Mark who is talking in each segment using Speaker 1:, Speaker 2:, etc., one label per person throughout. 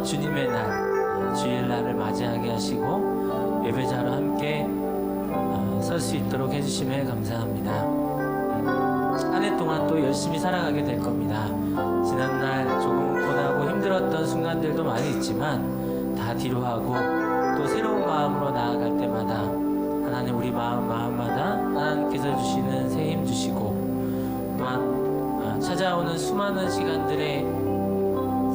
Speaker 1: 주님의 날, 주일날을 맞이하게 하시고 예배자로 함께 설 수 있도록 해주심에 감사합니다. 한 해 동안 또 열심히 살아가게 될 겁니다. 지난날 조금 고단하고 힘들었던 순간들도 많이 있지만 다 뒤로하고 또 새로운 마음으로 나아갈 때마다 하나님 우리 마음마다 하나님께서 주시는 새 힘 주시고 또한 찾아오는 수많은 시간들의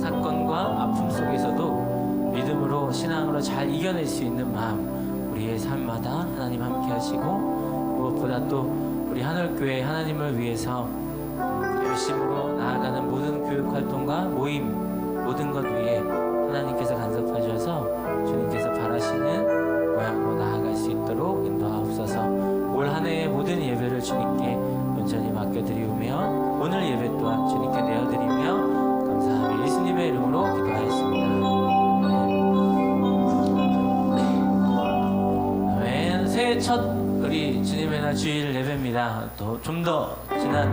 Speaker 1: 사건과 아픔 속에서도 믿음으로 신앙으로 잘 이겨낼 수 있는 마음, 우리의 삶마다 하나님 함께 하시고 무엇보다 또 우리 하늘교회 하나님을 위해서 열심으로 나아가는 모든 교육활동과 모임 모든 것 위에 하나님께서 간섭하셔서 주님께서 바라시는 모양으로 나아갈 수 있도록 인도하옵소서. 올 한 해의 모든 예배를 주님께 온전히 맡겨드리우며 오늘 예배 또한 주님께 내어드리며 감사하며 예수님의 이름으로 기도하였습니다. 아멘. 새해 첫 우리 주님의 날 주일 예배입니다. 또 좀 더 지난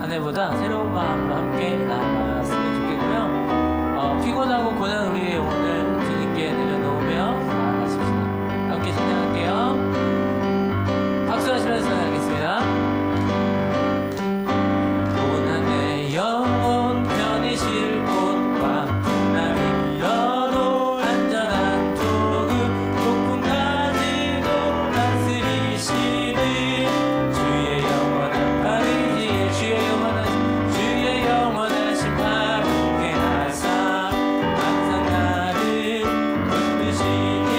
Speaker 1: 한 해보다 새로운 마음으로 함께 나아갔으면 좋겠고요. 피곤하고 고난 우리의 영혼을 주님께 내려놓으며 나아가십시다. 함께 찬양할게요. 박수 하시면서 찬양하겠습니다. 고난의 영혼 편히 쉴 곳과 날 밀어도 안전한 도구 폭풍 가지고 다스리시는 주의 영원한 파리지에 주의 영원한 심판에 하사 항상 나를 붙드시게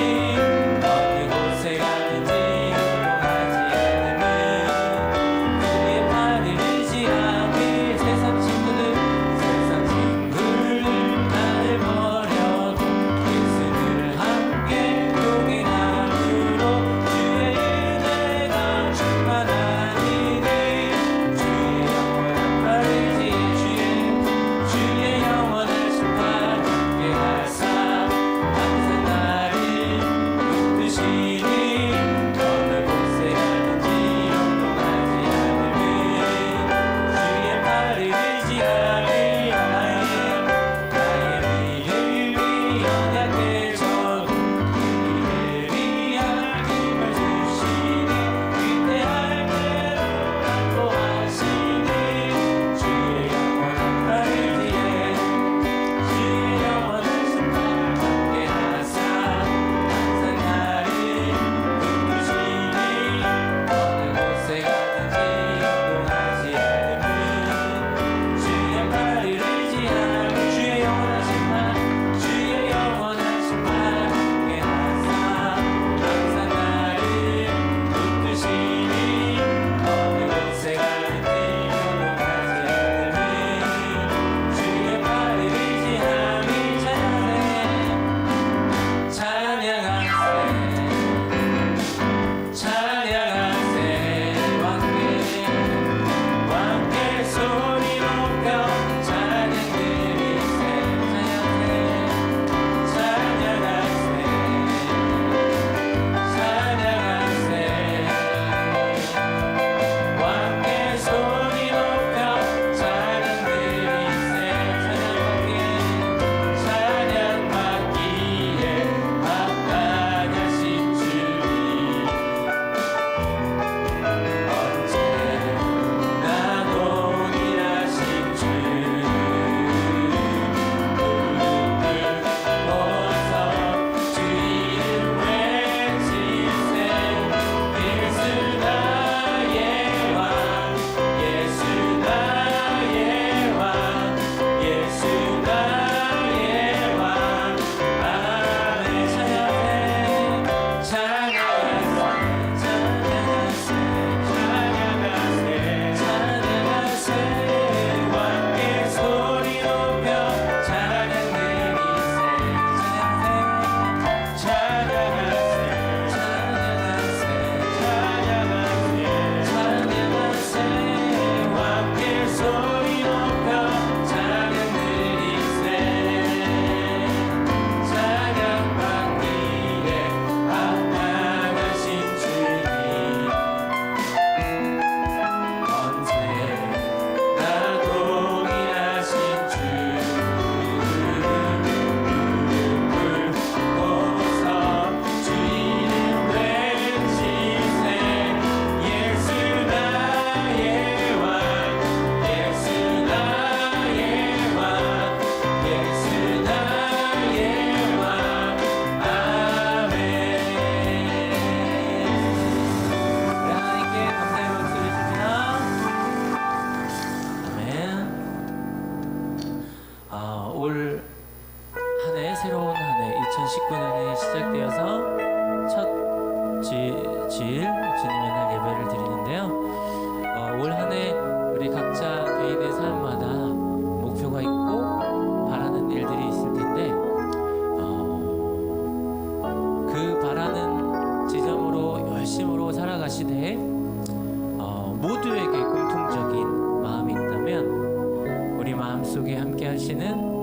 Speaker 1: 모두에게 공통적인 마음이 있다면 우리 마음속에 함께 하시는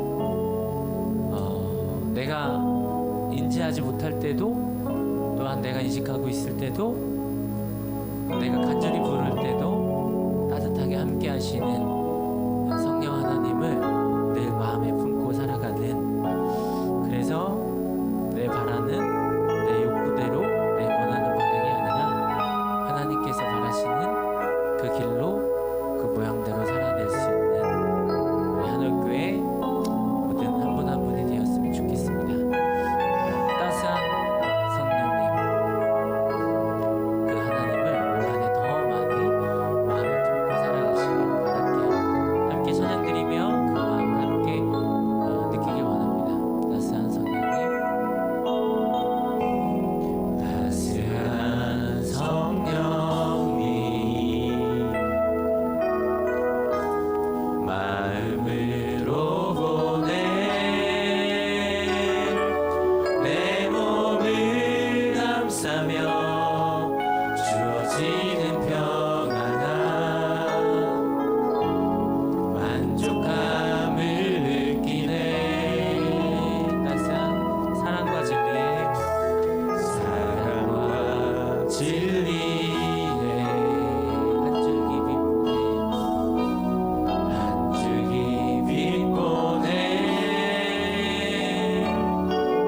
Speaker 1: 내가 인지하지 못할 때도 또한 내가 인식하고 있을 때도 내가 간절히 부를 때도 따뜻하게 함께 하시는 성령 하나님을 늘 마음에 품고 살아가는, 그래서 내 바라는 내 욕구대로 내 원하는 방향이 아니라 하나님께서 바라시는 그 길로 그 모양대로 살아낼 수 있는 우리 하늘교회 모든 한 분 한 분이 되었으면 좋겠습니다. 따스한 성령님, 그 하나님을 우리 안에 더 많이 마음에 품고 살아가시길 바랄게요. 함께 찬양드리며 그 마음을 함께 느끼길 원합니다. 따스한 성령님, 따스한 성령님, 마음으로 보내 내 몸을 감싸며 주어지는 평안함, 만족함을 느끼네. 따스한 사랑과 진리에 사랑과 진리에 한 줄기 빛보네, 한 줄기 빛보네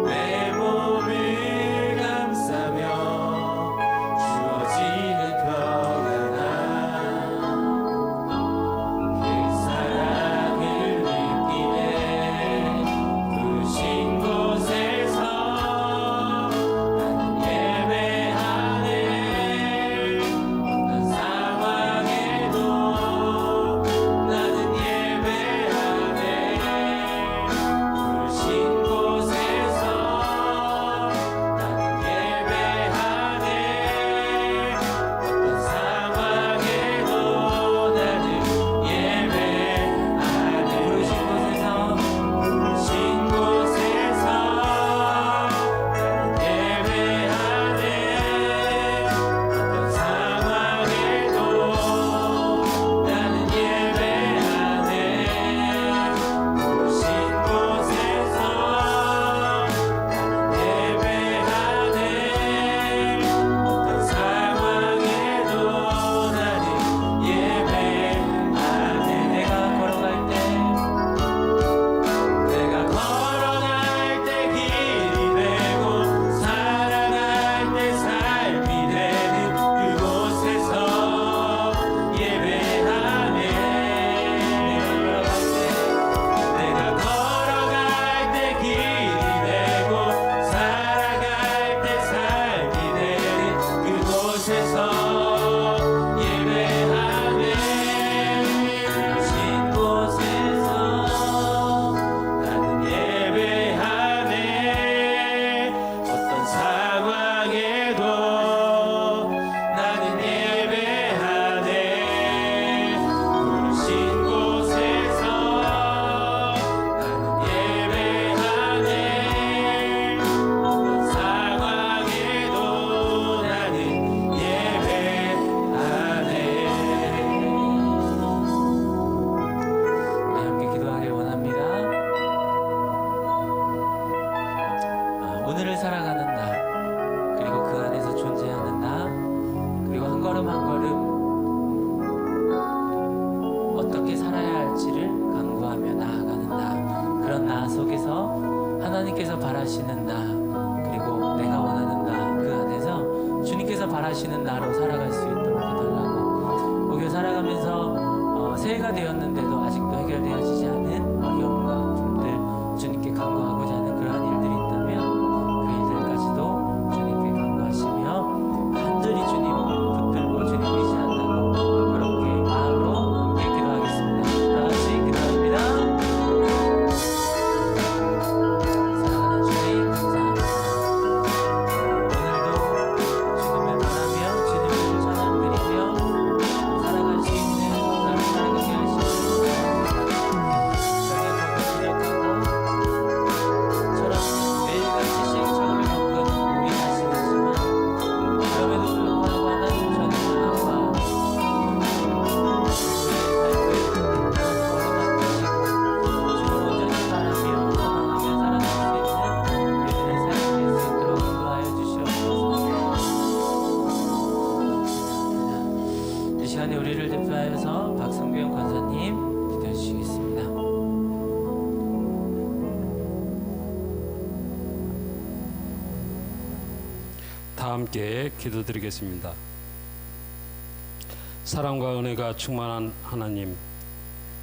Speaker 1: 내 몸을 감싸며 주어지는 평안함, 그 사랑을 느끼네. 부신 곳에서 나는 예배하네. 어떤 상황에도 나는 예배하네. 부신 곳에서 나는 예배하네. 어떤 상황에도 나는 예배하네. 부르신 곳에서 부르신 곳에서 나는 예배하네. 어떤 상황에도 나는 예배하네. 부르신 곳에서 나는 예배하네. 어떤 상황에도 나는 예배하네. 내가 걸어갈 때 길이 되고 살아갈 때 삶이 되는 그곳에서 예배하네. 내가 걸어갈 때 길이 되고 살아갈 때 삶이 되는 그곳에서 예배하네. 부르신 곳에서 나는 예배하네. 어떤 상황에도 나는 예배하네. 부르신 곳에서 나는 예배하네. 어떤 상황에도 나는 예배하네. 우리 함께 기도하길 원합니다. 오늘을 살아가는 나, 그리고 그 안에서 존재하는 나, 그리고 한 걸음 한 걸음 어떻게 살아야 할지를 강구하며 나아가는 나, 그런 나 속에서 하나님께서 바라시는 나, 그리고 내가 원하는 나, 그 안에서 주님께서 바라시는 나로 살아갈 수 있도록 해달라고. 목요 살아가면서 새해가 되었는데도 아직도 해결되어지지 않은 어려움과 아픔들 주님께 간구하고자 하는 그러한 일들이 있다면 그 일들까지도 주님께 간구하시며 간절히 주님 붙들고 주님 의지한다고 그렇게 마음으로 함께 기도하겠습니다. 다 같이 기도합니다. 사랑하는 주님 감사합니다. 오늘도 주님을 바라며 주님을 찬양드리며 살아갈 수 있는 나를 살아가게 하시옵소서. 이 시간에 우리를 대표하여서 박성규 권사님 기도해 주시겠습니다.
Speaker 2: 다 함께 기도드리겠습니다. 사랑과 은혜가 충만한 하나님,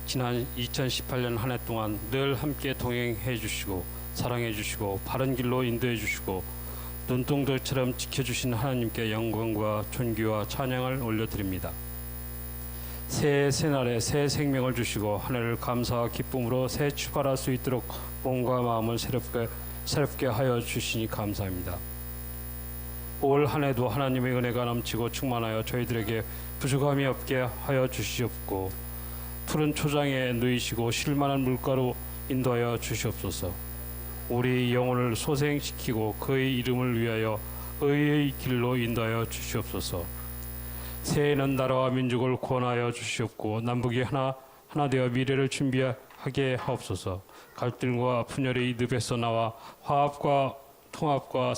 Speaker 2: 지난 2018년 한 해 동안 늘 함께 동행해 주시고 사랑해 주시고 바른 길로 인도해 주시고 눈동자처럼 지켜주신 하나님께 영광과 존귀와 찬양을 올려드립니다. 새해 새날에 새 생명을 주시고 한 해를 감사와 기쁨으로 새 출발할 수 있도록 몸과 마음을 새롭게 하여 주시니 감사합니다. 올 한 해도 하나님의 은혜가 넘치고 충만하여 저희들에게 부족함이 없게 하여 주시옵고 푸른 초장에 누이시고 쉴만한 물가로 인도하여 주시옵소서. 우리 영혼을 소생시키고 그의 이름을 위하여 의의 길로 인도하여 주시옵소서. 새해에는 나라와 민족을 구원하여 주시옵고 남북이 하나 되어 미래를 준비하게 하옵소서. 갈등과 분열의 늪에서 나와 화합과 통합과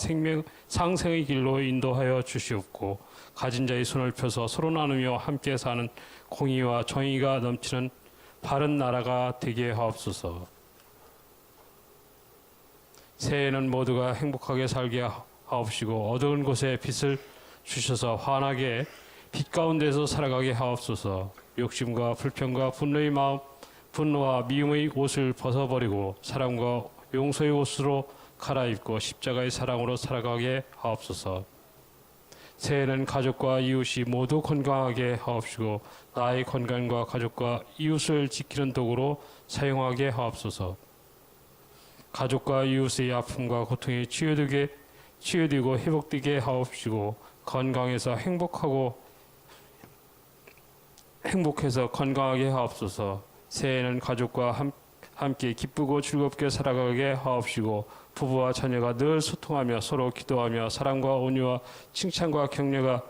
Speaker 2: 상생의 길로 인도하여 주시옵고 가진 자의 손을 펴서 서로 나누며 함께 사는 공의와 정의가 넘치는 바른 나라가 되게 하옵소서. 새해에는 모두가 행복하게 살게 하옵시고 어두운 곳에 빛을 주셔서 환하게 빛 가운데서 살아가게 하옵소서. 욕심과 불평과 분노의 마음, 분노와 미움의 옷을 벗어버리고 사랑과 용서의 옷으로 갈아입고 십자가의 사랑으로 살아가게 하옵소서. 새해에는 가족과 이웃이 모두 건강하게 하옵시고 나의 건강과 가족과 이웃을 지키는 도구로 사용하게 하옵소서. 가족과 이웃의 아픔과 고통이 치유되고 회복되게 하옵시고 건강해서 행복해서 건강하게 하옵소서. 새해에는 가족과 함께 기쁘고 즐겁게 살아가게 하옵시고 부부와 자녀가 늘 소통하며 서로 기도하며 사랑과 온유와 칭찬과 격려가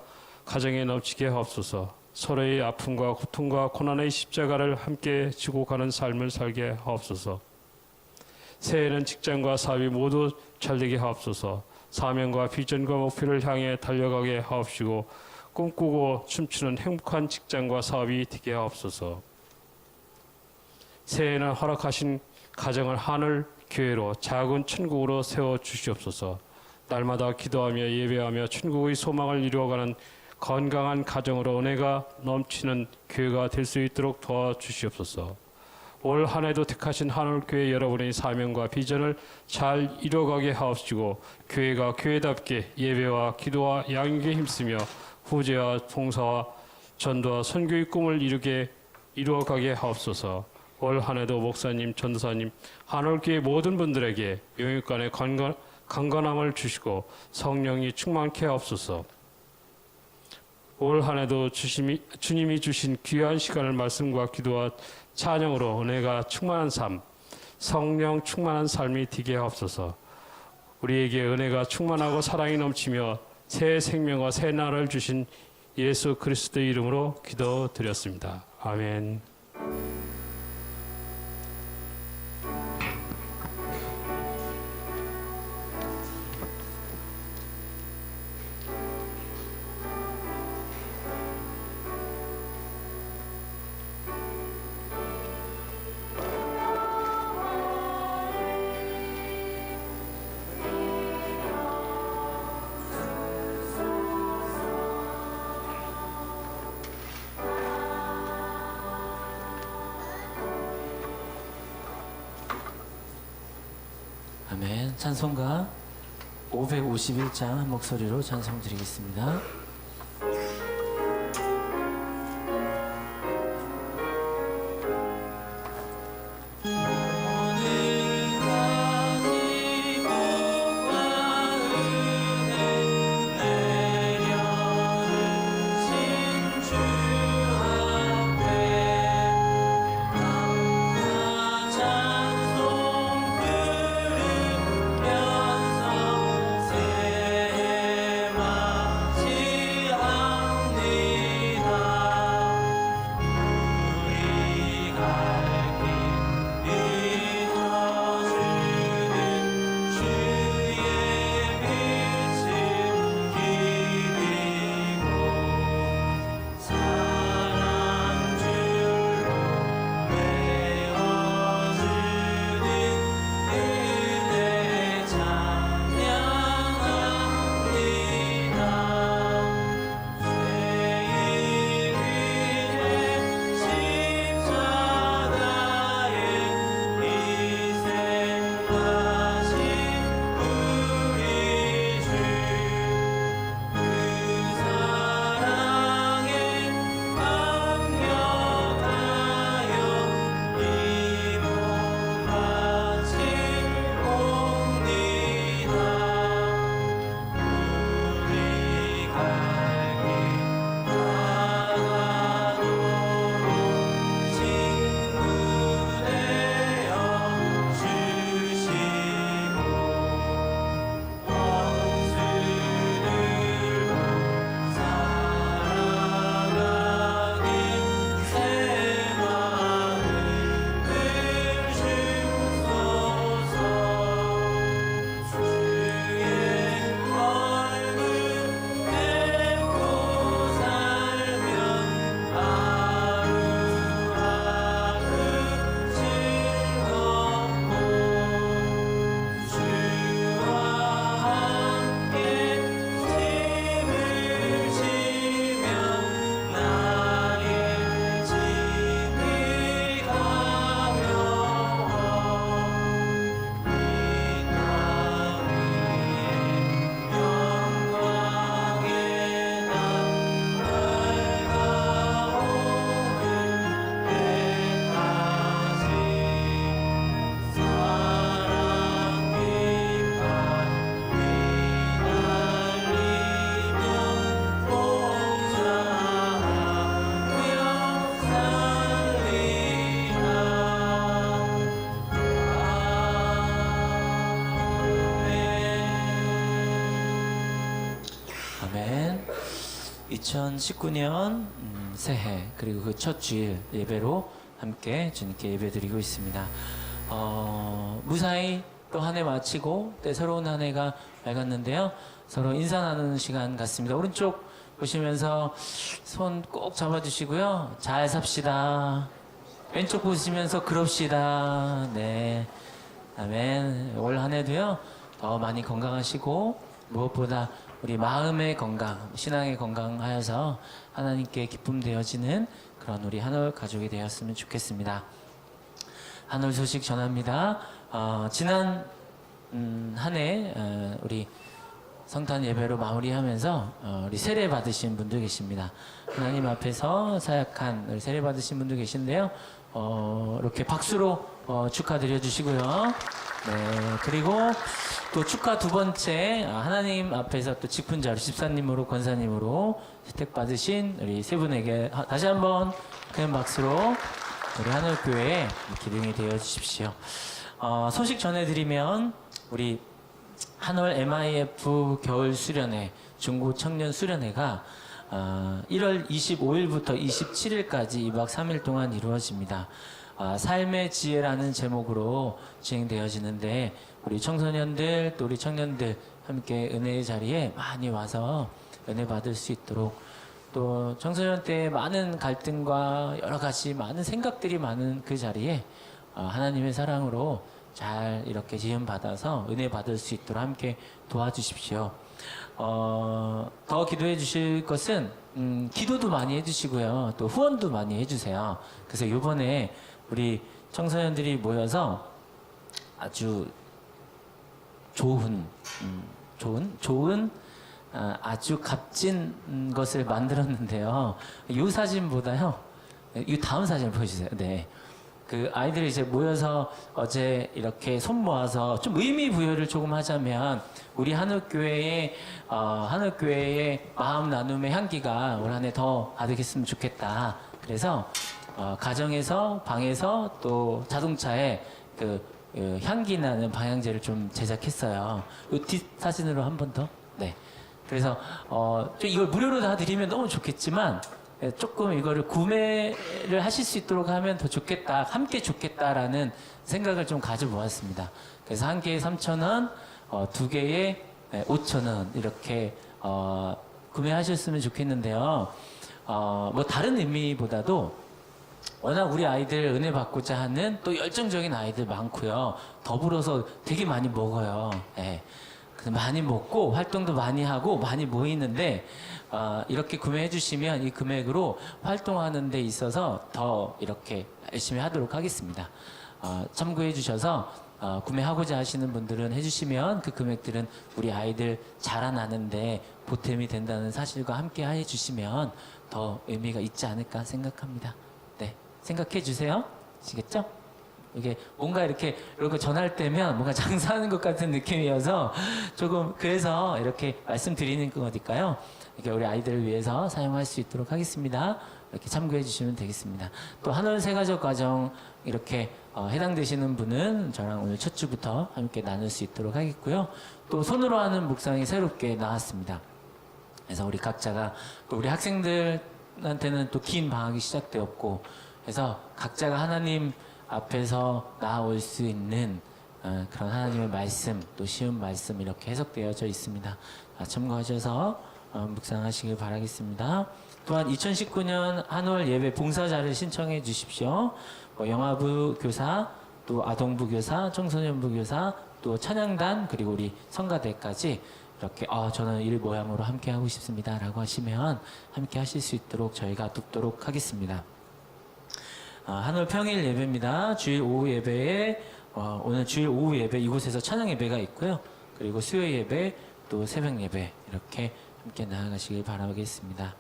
Speaker 2: 가정에 넘치게 하옵소서. 서로의 아픔과 고통과 고난의 십자가를 함께 지고 가는 삶을 살게 하옵소서. 새해에는 직장과 사업이 모두 잘되게 하옵소서. 사명과 비전과 목표를 향해 달려가게 하옵시고 꿈꾸고 춤추는 행복한 직장과 사업이 되게 하옵소서. 새해에는 허락하신 가정을 하늘 교회로 작은 천국으로 세워 주시옵소서. 날마다 기도하며 예배하며 천국의 소망을 이루어가는 건강한 가정으로 은혜가 넘치는 교회가 될 수 있도록 도와주시옵소서. 올 한 해도 택하신 하늘교회 여러분의 사명과 비전을 잘 이루어가게 하옵시고 교회가 교회답게 예배와 기도와 양육에 힘쓰며 후제와 봉사와 전도와 선교의 꿈을 이루어가게 하옵소서. 올 한 해도 목사님, 전도사님, 하늘교회 모든 분들에게 영육간의 강건함을 주시고 성령이 충만케 하옵소서. 올 한 해도 주님이 주신 귀한 시간을 말씀과 기도와 찬양으로 은혜가 충만한 삶, 성령 충만한 삶이 되게 하옵소서. 우리에게 은혜가 충만하고 사랑이 넘치며 새 생명과 새 날을 주신 예수 그리스도의 이름으로 기도드렸습니다. 아멘.
Speaker 1: 아멘. 찬송가 551장 한 목소리로 찬송 드리겠습니다.
Speaker 3: 새
Speaker 1: 2019년 새해 그리고 그 첫 주일 예배로 함께 주님께 예배드리고 있습니다. 무사히 또 한 해 마치고 또 새로운 한 해가 밝았는데요. 서로 인사 나누는 시간 같습니다. 오른쪽 보시면서 손 꼭 잡아주시고요. 잘 삽시다. 왼쪽 보시면서 그럽시다. 네. 아멘. 올 한 해도요, 더 많이 건강하시고, 무엇보다 우리 마음의 건강, 신앙의 건강하여서 하나님께 기쁨 되어지는 그런 우리 한올 가족이 되었으면 좋겠습니다. 한올 소식 전합니다. 지난 한 해 우리 성탄 예배로 마무리하면서 우리 세례 받으신 분도 계십니다. 하나님 앞에서 사역한 우리 세례 받으신 분도 계신데요. 이렇게 박수로 축하드려 주시고요. 네, 그리고 또 축하 두 번째 하나님 앞에서 또 직분자로 집사님으로 권사님으로 혜택 받으신 우리 세 분에게 다시 한번 큰 박수로 우리 하늘교회에 기둥이 되어 주십시오. 소식 전해드리면 우리 한올 MIF 겨울 수련회 중고 청년 수련회가 1월 25일부터 27일까지 2박 3일 동안 이루어집니다. 삶의 지혜라는 제목으로 진행되어지는데 우리 청소년들 또 우리 청년들 함께 은혜의 자리에 많이 와서 은혜 받을 수 있도록 또 청소년 때 많은 갈등과 여러 가지 많은 생각들이 많은 그 자리에 하나님의 사랑으로 잘 이렇게 지음받아서 은혜 받을 수 있도록 함께 도와주십시오. 더 기도해 주실 것은 기도도 많이 해주시고요. 또 후원도 많이 해주세요. 그래서 이번에 우리 청소년들이 모여서 아주 좋은 아주 값진 것을 만들었는데요. 이 사진보다요. 이 다음 사진을 보여주세요. 네. 그 아이들이 이제 모여서 어제 이렇게 손 모아서 좀 의미 부여를 조금 하자면 우리 한옥교회의 마음 나눔의 향기가 올 한 해 더 가득했으면 좋겠다. 그래서 가정에서 방에서 또 자동차에 그 향기 나는 방향제를 좀 제작했어요. 이 뒷 사진으로 한 번 더. 네. 그래서 좀 이걸 무료로 다 드리면 너무 좋겠지만 조금 이거를 구매를 하실 수 있도록 하면 더 좋겠다, 함께 좋겠다라는 생각을 좀 가져보았습니다. 그래서 한 개에 3,000원, 두 개에 5,000원 이렇게 구매하셨으면 좋겠는데요. 뭐 다른 의미보다도 워낙 우리 아이들 은혜 받고자 하는 또 열정적인 아이들 많고요. 더불어서 되게 많이 먹어요. 네. 많이 먹고 활동도 많이 하고 많이 모이는데 이렇게 구매해 주시면 이 금액으로 활동하는 데 있어서 더 이렇게 열심히 하도록 하겠습니다. 참고해 주셔서 구매하고자 하시는 분들은 해주시면 그 금액들은 우리 아이들 자라나는데 보탬이 된다는 사실과 함께 해 주시면 더 의미가 있지 않을까 생각합니다. 네, 생각해 주세요. 아시겠죠? 이게 뭔가 이렇게 전할 때면 뭔가 장사하는 것 같은 느낌이어서 조금 그래서 이렇게 말씀드리는 거니까요. 이렇게 우리 아이들을 위해서 사용할 수 있도록 하겠습니다. 이렇게 참고해 주시면 되겠습니다. 또 한올 새가족 가정 이렇게 해당되시는 분은 저랑 오늘 첫 주부터 함께 나눌 수 있도록 하겠고요. 또 손으로 하는 묵상이 새롭게 나왔습니다. 그래서 우리 각자가 또 우리 학생들한테는 또 긴 방학이 시작되었고 그래서 각자가 하나님 앞에서 나아올 수 있는 그런 하나님의 말씀, 또 쉬운 말씀 이렇게 해석되어져 있습니다. 참고하셔서 묵상하시길 바라겠습니다. 또한 2019년 한올 예배 봉사자를 신청해 주십시오. 영아부 교사, 또 아동부 교사, 청소년부 교사, 또 찬양단, 그리고 우리 성가대까지 이렇게 저는 일 모양으로 함께 하고 싶습니다 라고 하시면 함께 하실 수 있도록 저희가 돕도록 하겠습니다. 한올 평일 예배입니다. 주일 오후 예배에 오늘 주일 오후 예배 이곳에서 찬양 예배가 있고요. 그리고 수요 예배 또 새벽 예배 이렇게 함께 나아가시길 바라겠습니다.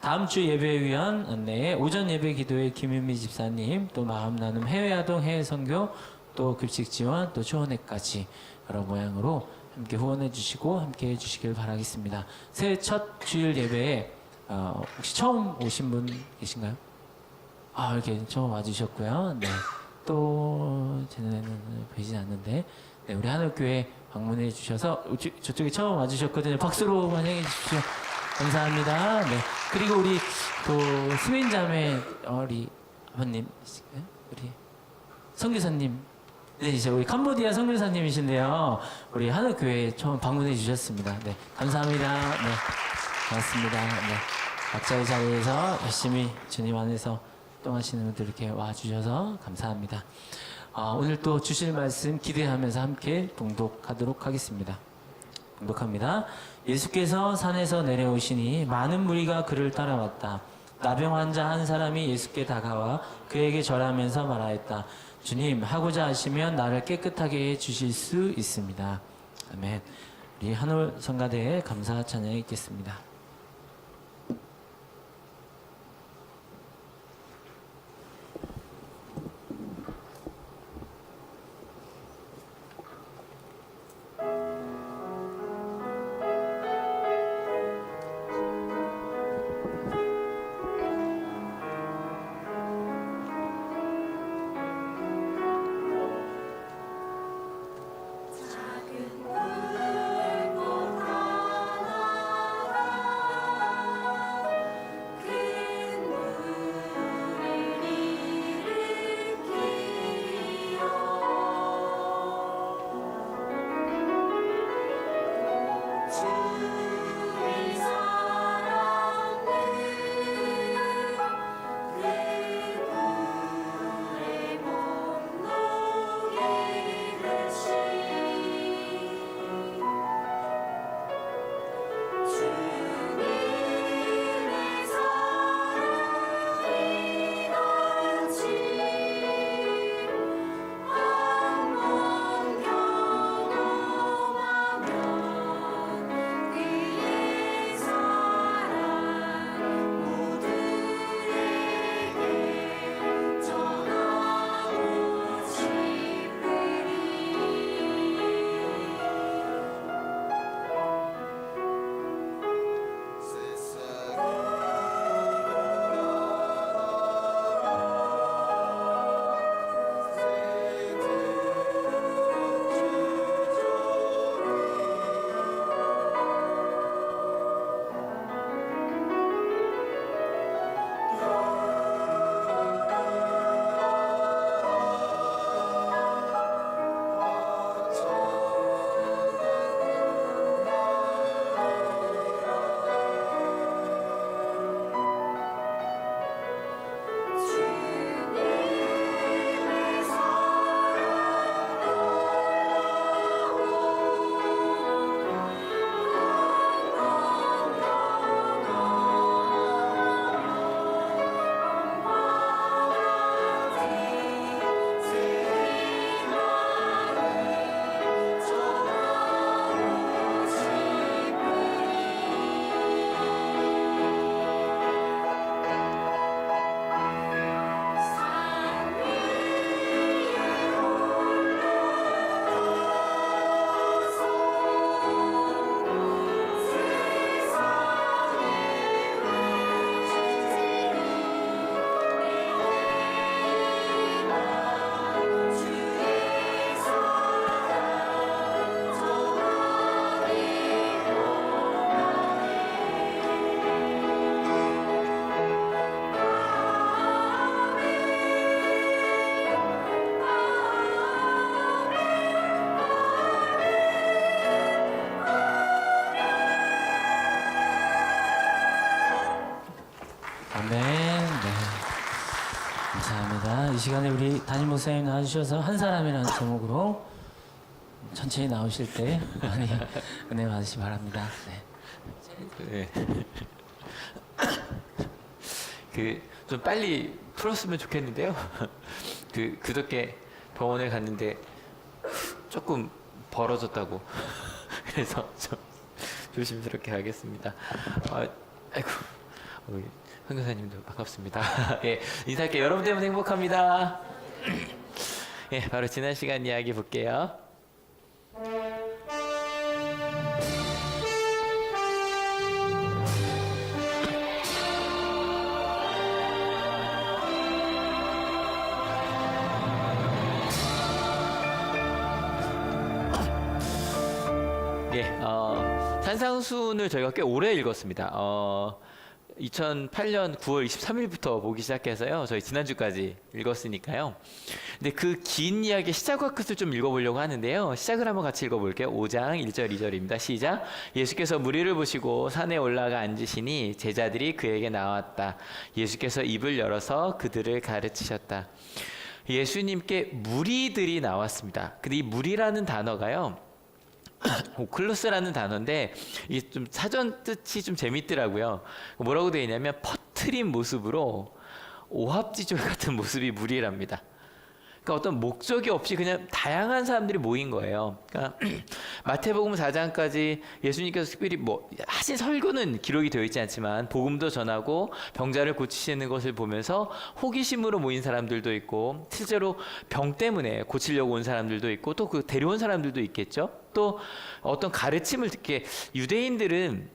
Speaker 1: 다음 주 예배위원 안내에 오전 예배 기도회 김윤미 집사님, 또 마음 나눔 해외아동 해외 선교, 또 급식 지원, 또 초원회까지 여러 모양으로 함께 후원해 주시고 함께 해 주시길 바라겠습니다. 새해 첫 주일 예배에 혹시 처음 오신 분 계신가요? 이렇게 처음 와주셨고요. 네. 또, 쟤네는 보이진 않는데, 네, 우리 한옥교회 방문해 주셔서, 저쪽에 처음 와주셨거든요. 박수로 환영해 주십시오. 감사합니다. 네. 그리고 우리 또 스웨인자매 우리 아버님, 우리 선교사님, 네, 이제 우리 캄보디아 선교사님이신데요. 우리 하늘교회에 처음 방문해 주셨습니다. 네, 감사합니다. 네, 고맙습니다. 네, 각자의 자리에서 열심히 주님 안에서 활동하시는 분들 이렇게 와주셔서 감사합니다. 오늘 또 주실 말씀 기대하면서 함께 봉독하도록 하겠습니다. 봉독합니다. 예수께서 산에서 내려오시니 많은 무리가 그를 따라왔다. 나병 환자 한 사람이 예수께 다가와 그에게 절하면서 말하였다. 주님, 하고자 하시면 나를 깨끗하게 해 주실 수 있습니다. 아멘. 우리 한올 성가대에 감사 찬양이 있겠습니다. 감사합니다. 이 시간에 우리 담임 목사님 나와주셔서 한 사람이라는 제목으로 천천히 나오실 때 많이 은혜 받으시기 바랍니다. 네.
Speaker 3: 좀 빨리 풀었으면 좋겠는데요. 그저께 병원에 갔는데 조금 벌어졌다고. 그래서 좀 조심스럽게 하겠습니다. 아이고, 선교사님도 반갑습니다. 예, 인사할게요. 여러분 때문에 행복합니다. 예, 바로 지난 시간 이야기 볼게요. 산상수훈을 저희가 꽤 오래 읽었습니다. 2008년 9월 23일부터 보기 시작해서요. 저희 지난주까지 읽었으니까요. 근데 그 긴 이야기의 시작과 끝을 좀 읽어보려고 하는데요. 시작을 한번 같이 읽어볼게요. 5장 1절 2절입니다. 시작. 예수께서 무리를 보시고 산에 올라가 앉으시니 제자들이 그에게 나왔다. 예수께서 입을 열어서 그들을 가르치셨다. 예수님께 무리들이 나왔습니다. 근데 이 무리라는 단어가요. 오클루스라는 단어인데 이게 좀 사전 뜻이 좀 재밌더라고요. 뭐라고 되어 있냐면 퍼트린 모습으로 오합지졸 같은 모습이 무리랍니다. 그러니까 어떤 목적이 없이 그냥 다양한 사람들이 모인 거예요. 그러니까 마태복음 4장까지 예수님께서 특별히 뭐 하신 설교는 기록이 되어 있지 않지만 복음도 전하고 병자를 고치시는 것을 보면서 호기심으로 모인 사람들도 있고 실제로 병 때문에 고치려고 온 사람들도 있고 또 그 데려온 사람들도 있겠죠. 또 어떤 가르침을 듣게 유대인들은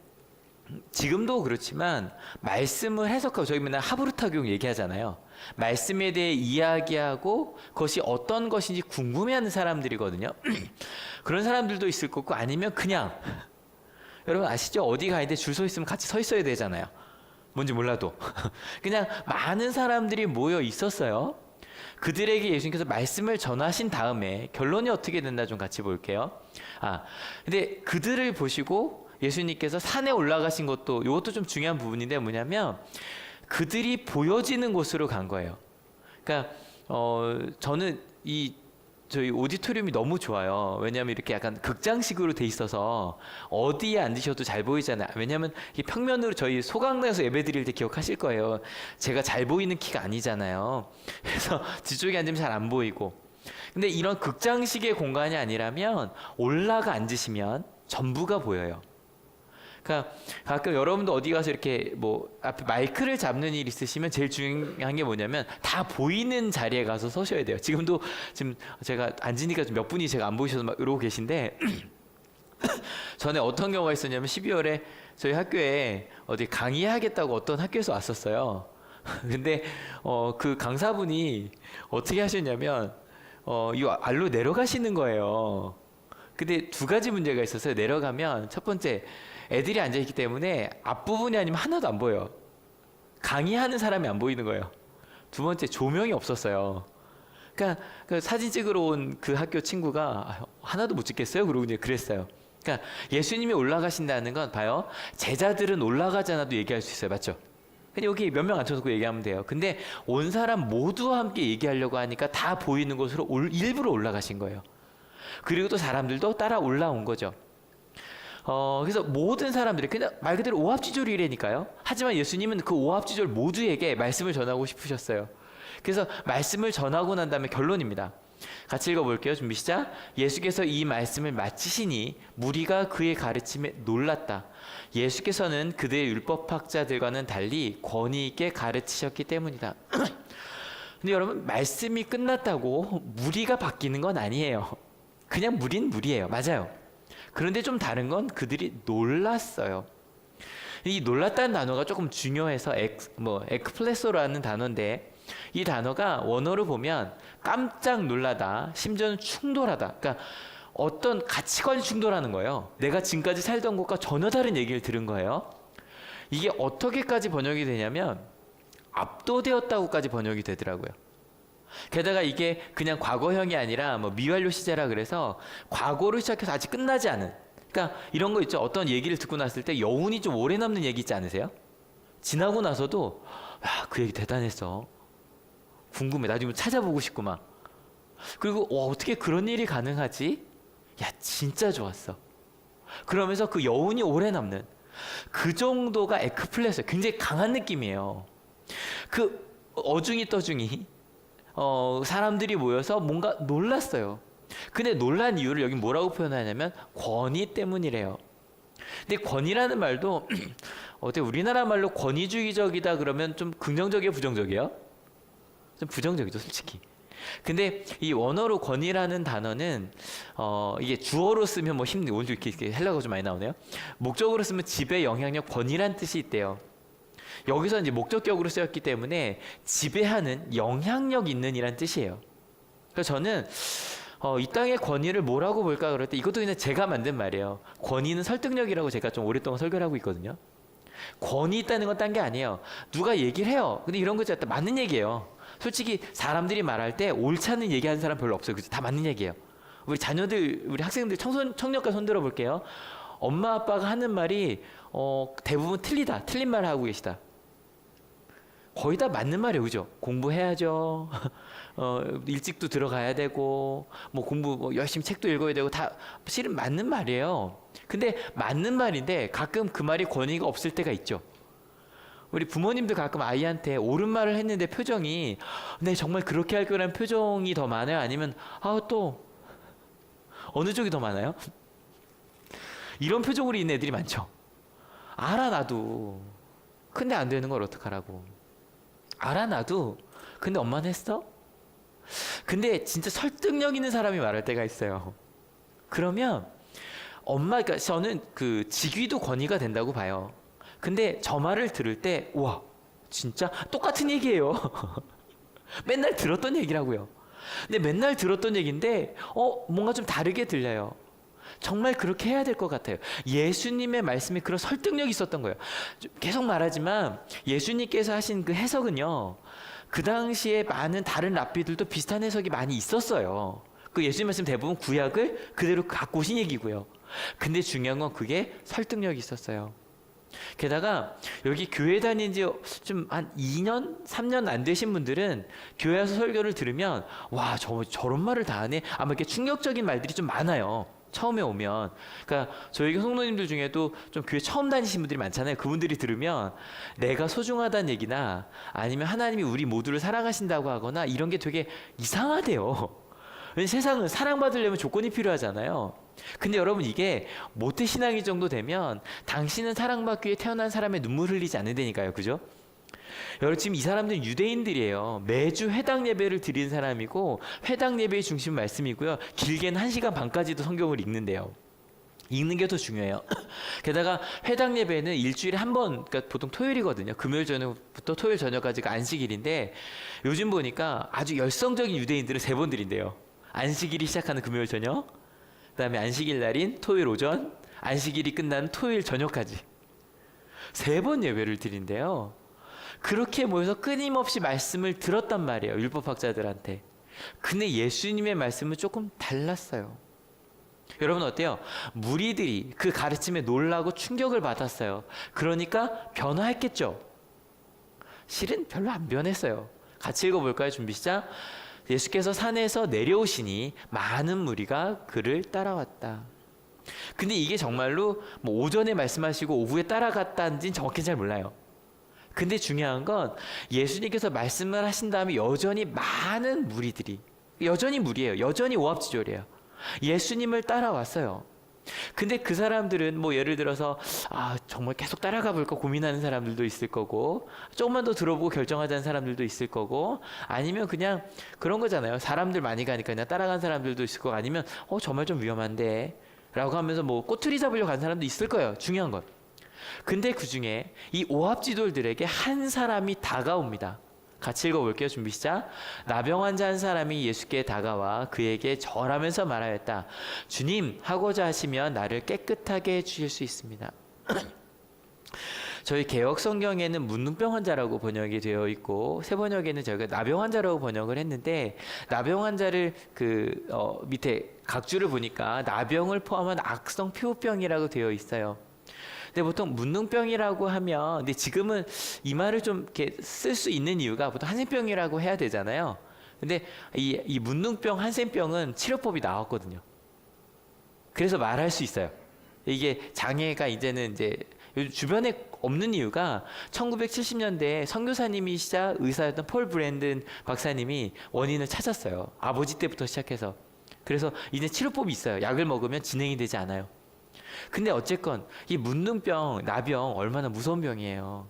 Speaker 3: 지금도 그렇지만 말씀을 해석하고 저희 맨날 하브르타교용 얘기하잖아요. 말씀에 대해 이야기하고 그것이 어떤 것인지 궁금해하는 사람들이거든요. 그런 사람들도 있을 거고 아니면 그냥 여러분 아시죠? 어디 가는데 줄 서 있으면 같이 서 있어야 되잖아요. 뭔지 몰라도 그냥 많은 사람들이 모여 있었어요. 그들에게 예수님께서 말씀을 전하신 다음에 결론이 어떻게 된다 좀 같이 볼게요. 근데 그들을 보시고 예수님께서 산에 올라가신 것도 이것도 좀 중요한 부분인데 뭐냐면 그들이 보여지는 곳으로 간 거예요. 그러니까 저는 저희 오디토리움이 너무 좋아요. 왜냐하면 이렇게 약간 극장식으로 돼 있어서 어디에 앉으셔도 잘 보이잖아요. 왜냐하면 이 평면으로 저희 소강당에서 예배 드릴 때 기억하실 거예요. 제가 잘 보이는 키가 아니잖아요. 그래서 뒤쪽에 앉으면 잘 안 보이고. 근데 이런 극장식의 공간이 아니라면 올라가 앉으시면 전부가 보여요. 그러니까 가끔 여러분도 어디 가서 이렇게 뭐 앞에 마이크를 잡는 일 있으시면 제일 중요한 게 뭐냐면 다 보이는 자리에 가서 서셔야 돼요. 지금 제가 앉으니까 몇 분이 제가 안 보이셔서 막 이러고 계신데 전에 어떤 경우가 있었냐면 12월에 저희 학교에 어디 강의하겠다고 어떤 학교에서 왔었어요. 근데 그 강사분이 어떻게 하셨냐면 이 알로 내려가시는 거예요. 근데 두 가지 문제가 있었어요. 내려가면 첫 번째 애들이 앉아있기 때문에 앞부분이 아니면 하나도 안 보여요. 강의하는 사람이 안 보이는 거예요. 두 번째 조명이 없었어요. 그러니까 그 사진 찍으러 온 그 학교 친구가 하나도 못 찍겠어요? 그러고 이제 그랬어요. 그러니까 예수님이 올라가신다는 건 봐요. 제자들은 올라가지 않아도 얘기할 수 있어요. 맞죠? 근데 여기 몇 명 앉혀놓고 얘기하면 돼요. 근데 온 사람 모두와 함께 얘기하려고 하니까 다 보이는 곳으로 일부러 올라가신 거예요. 그리고 또 사람들도 따라 올라온 거죠. 그래서 모든 사람들이 그냥 말 그대로 오합지졸이라니까요. 하지만 예수님은 그 오합지졸 모두에게 말씀을 전하고 싶으셨어요. 그래서 말씀을 전하고 난 다음에 결론입니다. 같이 읽어볼게요. 준비 시작. 예수께서 이 말씀을 마치시니 무리가 그의 가르침에 놀랐다. 예수께서는 그들의 율법학자들과는 달리 권위 있게 가르치셨기 때문이다. 근데 여러분 말씀이 끝났다고 무리가 바뀌는 건 아니에요. 그냥 무리는 무리예요. 맞아요. 그런데 좀 다른 건 그들이 놀랐어요. 이 놀랐다는 단어가 조금 중요해서 엑플레소라는 단어인데 이 단어가 원어로 보면 깜짝 놀라다, 심지어는 충돌하다. 그러니까 어떤 가치관이 충돌하는 거예요. 내가 지금까지 살던 것과 전혀 다른 얘기를 들은 거예요. 이게 어떻게까지 번역이 되냐면 압도되었다고까지 번역이 되더라고요. 게다가 이게 그냥 과거형이 아니라 뭐 미완료 시제라 그래서 과거로 시작해서 아직 끝나지 않은. 그러니까 이런 거 있죠. 어떤 얘기를 듣고 났을 때 여운이 좀 오래 남는 얘기 있지 않으세요? 지나고 나서도 그 얘기 대단했어. 궁금해. 나중에 찾아보고 싶고 막. 그리고 어떻게 그런 일이 가능하지? 진짜 좋았어. 그러면서 그 여운이 오래 남는 그 정도가 에크플레소예요. 굉장히 강한 느낌이에요. 그 어중이 떠중이 사람들이 모여서 뭔가 놀랐어요. 근데 놀란 이유를 여기 뭐라고 표현하냐면 권위 때문이래요. 근데 권위라는 말도 어때 우리나라 말로 권위주의적이다 그러면 좀 긍정적이에요, 부정적이에요? 좀 부정적이죠, 솔직히. 근데 이 원어로 권위라는 단어는 이게 주어로 쓰면 뭐 힘든 오늘 이렇게 헬라어가 좀 많이 나오네요. 목적으로 쓰면 지배, 영향력, 권위란 뜻이 있대요. 여기서 이제 목적격으로 쓰였기 때문에 지배하는 영향력 있는 이란 뜻이에요. 그래서 저는 이 땅의 권위를 뭐라고 볼까 그럴 때 이것도 그냥 제가 만든 말이에요. 권위는 설득력이라고 제가 좀 오랫동안 설교를 하고 있거든요. 권위 있다는 건 딴 게 아니에요. 누가 얘기를 해요. 근데 이런 거 진짜 맞는 얘기예요. 솔직히 사람들이 말할 때 옳지 않은 얘기하는 사람 별로 없어요. 그죠? 다 맞는 얘기예요. 우리 자녀들, 우리 학생들, 청년과 손들어 볼게요. 엄마 아빠가 하는 말이 대부분 틀리다. 틀린 말을 하고 계시다. 거의 다 맞는 말이에요. 그죠? 공부해야죠. 일찍도 들어가야 되고, 뭐 공부 열심히 책도 읽어야 되고, 다 실은 맞는 말이에요. 근데 맞는 말인데 가끔 그 말이 권위가 없을 때가 있죠. 우리 부모님도 가끔 아이한테 옳은 말을 했는데 표정이, 네, 정말 그렇게 할 거라는 표정이 더 많아요? 아니면, 또, 어느 쪽이 더 많아요? 이런 표정으로 있는 애들이 많죠. 알아, 나도. 근데 안 되는 걸 어떡하라고. 알아, 나도. 근데 엄마는 했어? 근데 진짜 설득력 있는 사람이 말할 때가 있어요. 그러면 그러니까 저는 그 직위도 권위가 된다고 봐요. 근데 저 말을 들을 때, 우와, 진짜 똑같은 얘기예요. 맨날 들었던 얘기라고요. 근데 맨날 들었던 얘기인데, 뭔가 좀 다르게 들려요. 정말 그렇게 해야 될 것 같아요. 예수님의 말씀에 그런 설득력이 있었던 거예요. 계속 말하지만 예수님께서 하신 그 해석은요, 그 당시에 많은 다른 랍비들도 비슷한 해석이 많이 있었어요. 그 예수님 말씀 대부분 구약을 그대로 갖고 오신 얘기고요. 근데 중요한 건 그게 설득력이 있었어요. 게다가 여기 교회 다닌 지 좀 한 2년, 3년 안 되신 분들은 교회 와서 설교를 들으면, 와, 저런 말을 다 하네? 아마 이렇게 충격적인 말들이 좀 많아요. 처음에 오면. 그러니까 저희 성도님들 중에도 좀 교회 처음 다니신 분들이 많잖아요. 그분들이 들으면 내가 소중하다는 얘기나 아니면 하나님이 우리 모두를 사랑하신다고 하거나 이런 게 되게 이상하대요. 세상은 사랑받으려면 조건이 필요하잖아요. 근데 여러분, 이게 모태신앙이 정도 되면 당신은 사랑받기 위해 태어난 사람의 눈물 흘리지 않는다니까요. 그죠? 여러분, 지금 이 사람들은 유대인들이에요. 매주 회당 예배를 드리는 사람이고, 회당 예배의 중심 말씀이고요. 길게는 1시간 반까지도 성경을 읽는데요. 읽는 게 더 중요해요. 게다가 회당 예배는 일주일에 한 번, 그러니까 보통 토요일이거든요. 금요일 저녁부터 토요일 저녁까지가 안식일인데, 요즘 보니까 아주 열성적인 유대인들은 3번 드린대요. 안식일이 시작하는 금요일 저녁, 그다음에 안식일 날인 토요일 오전, 안식일이 끝나는 토요일 저녁까지 3번 예배를 드린대요. 그렇게 모여서 끊임없이 말씀을 들었단 말이에요. 율법학자들한테. 근데 예수님의 말씀은 조금 달랐어요. 여러분 어때요? 무리들이 그 가르침에 놀라고 충격을 받았어요. 그러니까 변화했겠죠. 실은 별로 안 변했어요. 같이 읽어볼까요? 준비 시작. 예수께서 산에서 내려오시니 많은 무리가 그를 따라왔다. 근데 이게 정말로 뭐 오전에 말씀하시고 오후에 따라갔다는지는 정확히 잘 몰라요. 근데 중요한 건 예수님께서 말씀을 하신 다음에 여전히 많은 무리들이, 여전히 무리예요. 여전히 오합지졸이에요. 예수님을 따라왔어요. 근데 그 사람들은 뭐 예를 들어서 정말 계속 따라가 볼까 고민하는 사람들도 있을 거고, 조금만 더 들어보고 결정하자는 사람들도 있을 거고, 아니면 그냥 그런 거잖아요. 사람들 많이 가니까 그냥 따라간 사람들도 있을 거고, 아니면 정말 좀 위험한데 라고 하면서 뭐 꼬투리 잡으려고 간 사람도 있을 거예요. 중요한 건. 근데 그 중에 이 오합지졸들에게 한 사람이 다가옵니다. 같이 읽어볼게요. 준비 시작. 나병 환자 한 사람이 예수께 다가와 그에게 절하면서 말하였다. 주님, 하고자 하시면 나를 깨끗하게 해주실 수 있습니다. 저희 개역 성경에는 문둥병 환자라고 번역이 되어 있고, 새 번역에는 저희가 나병 환자라고 번역을 했는데, 나병 환자를 밑에 각주를 보니까 나병을 포함한 악성 피부병이라고 되어 있어요. 근데 보통 문둥병이라고 하면, 근데 지금은 이 말을 좀 이렇게 쓸 수 있는 이유가 보통 한센병이라고 해야 되잖아요. 근데 이 문둥병, 한센병은 치료법이 나왔거든요. 그래서 말할 수 있어요. 이게 장애가 이제는 이제 주변에 없는 이유가 1970년대에 선교사님이시자 의사였던 폴 브랜든 박사님이 원인을 찾았어요. 아버지 때부터 시작해서. 그래서 이제 치료법이 있어요. 약을 먹으면 진행이 되지 않아요. 근데 어쨌건 이 문둥병, 나병 얼마나 무서운 병이에요.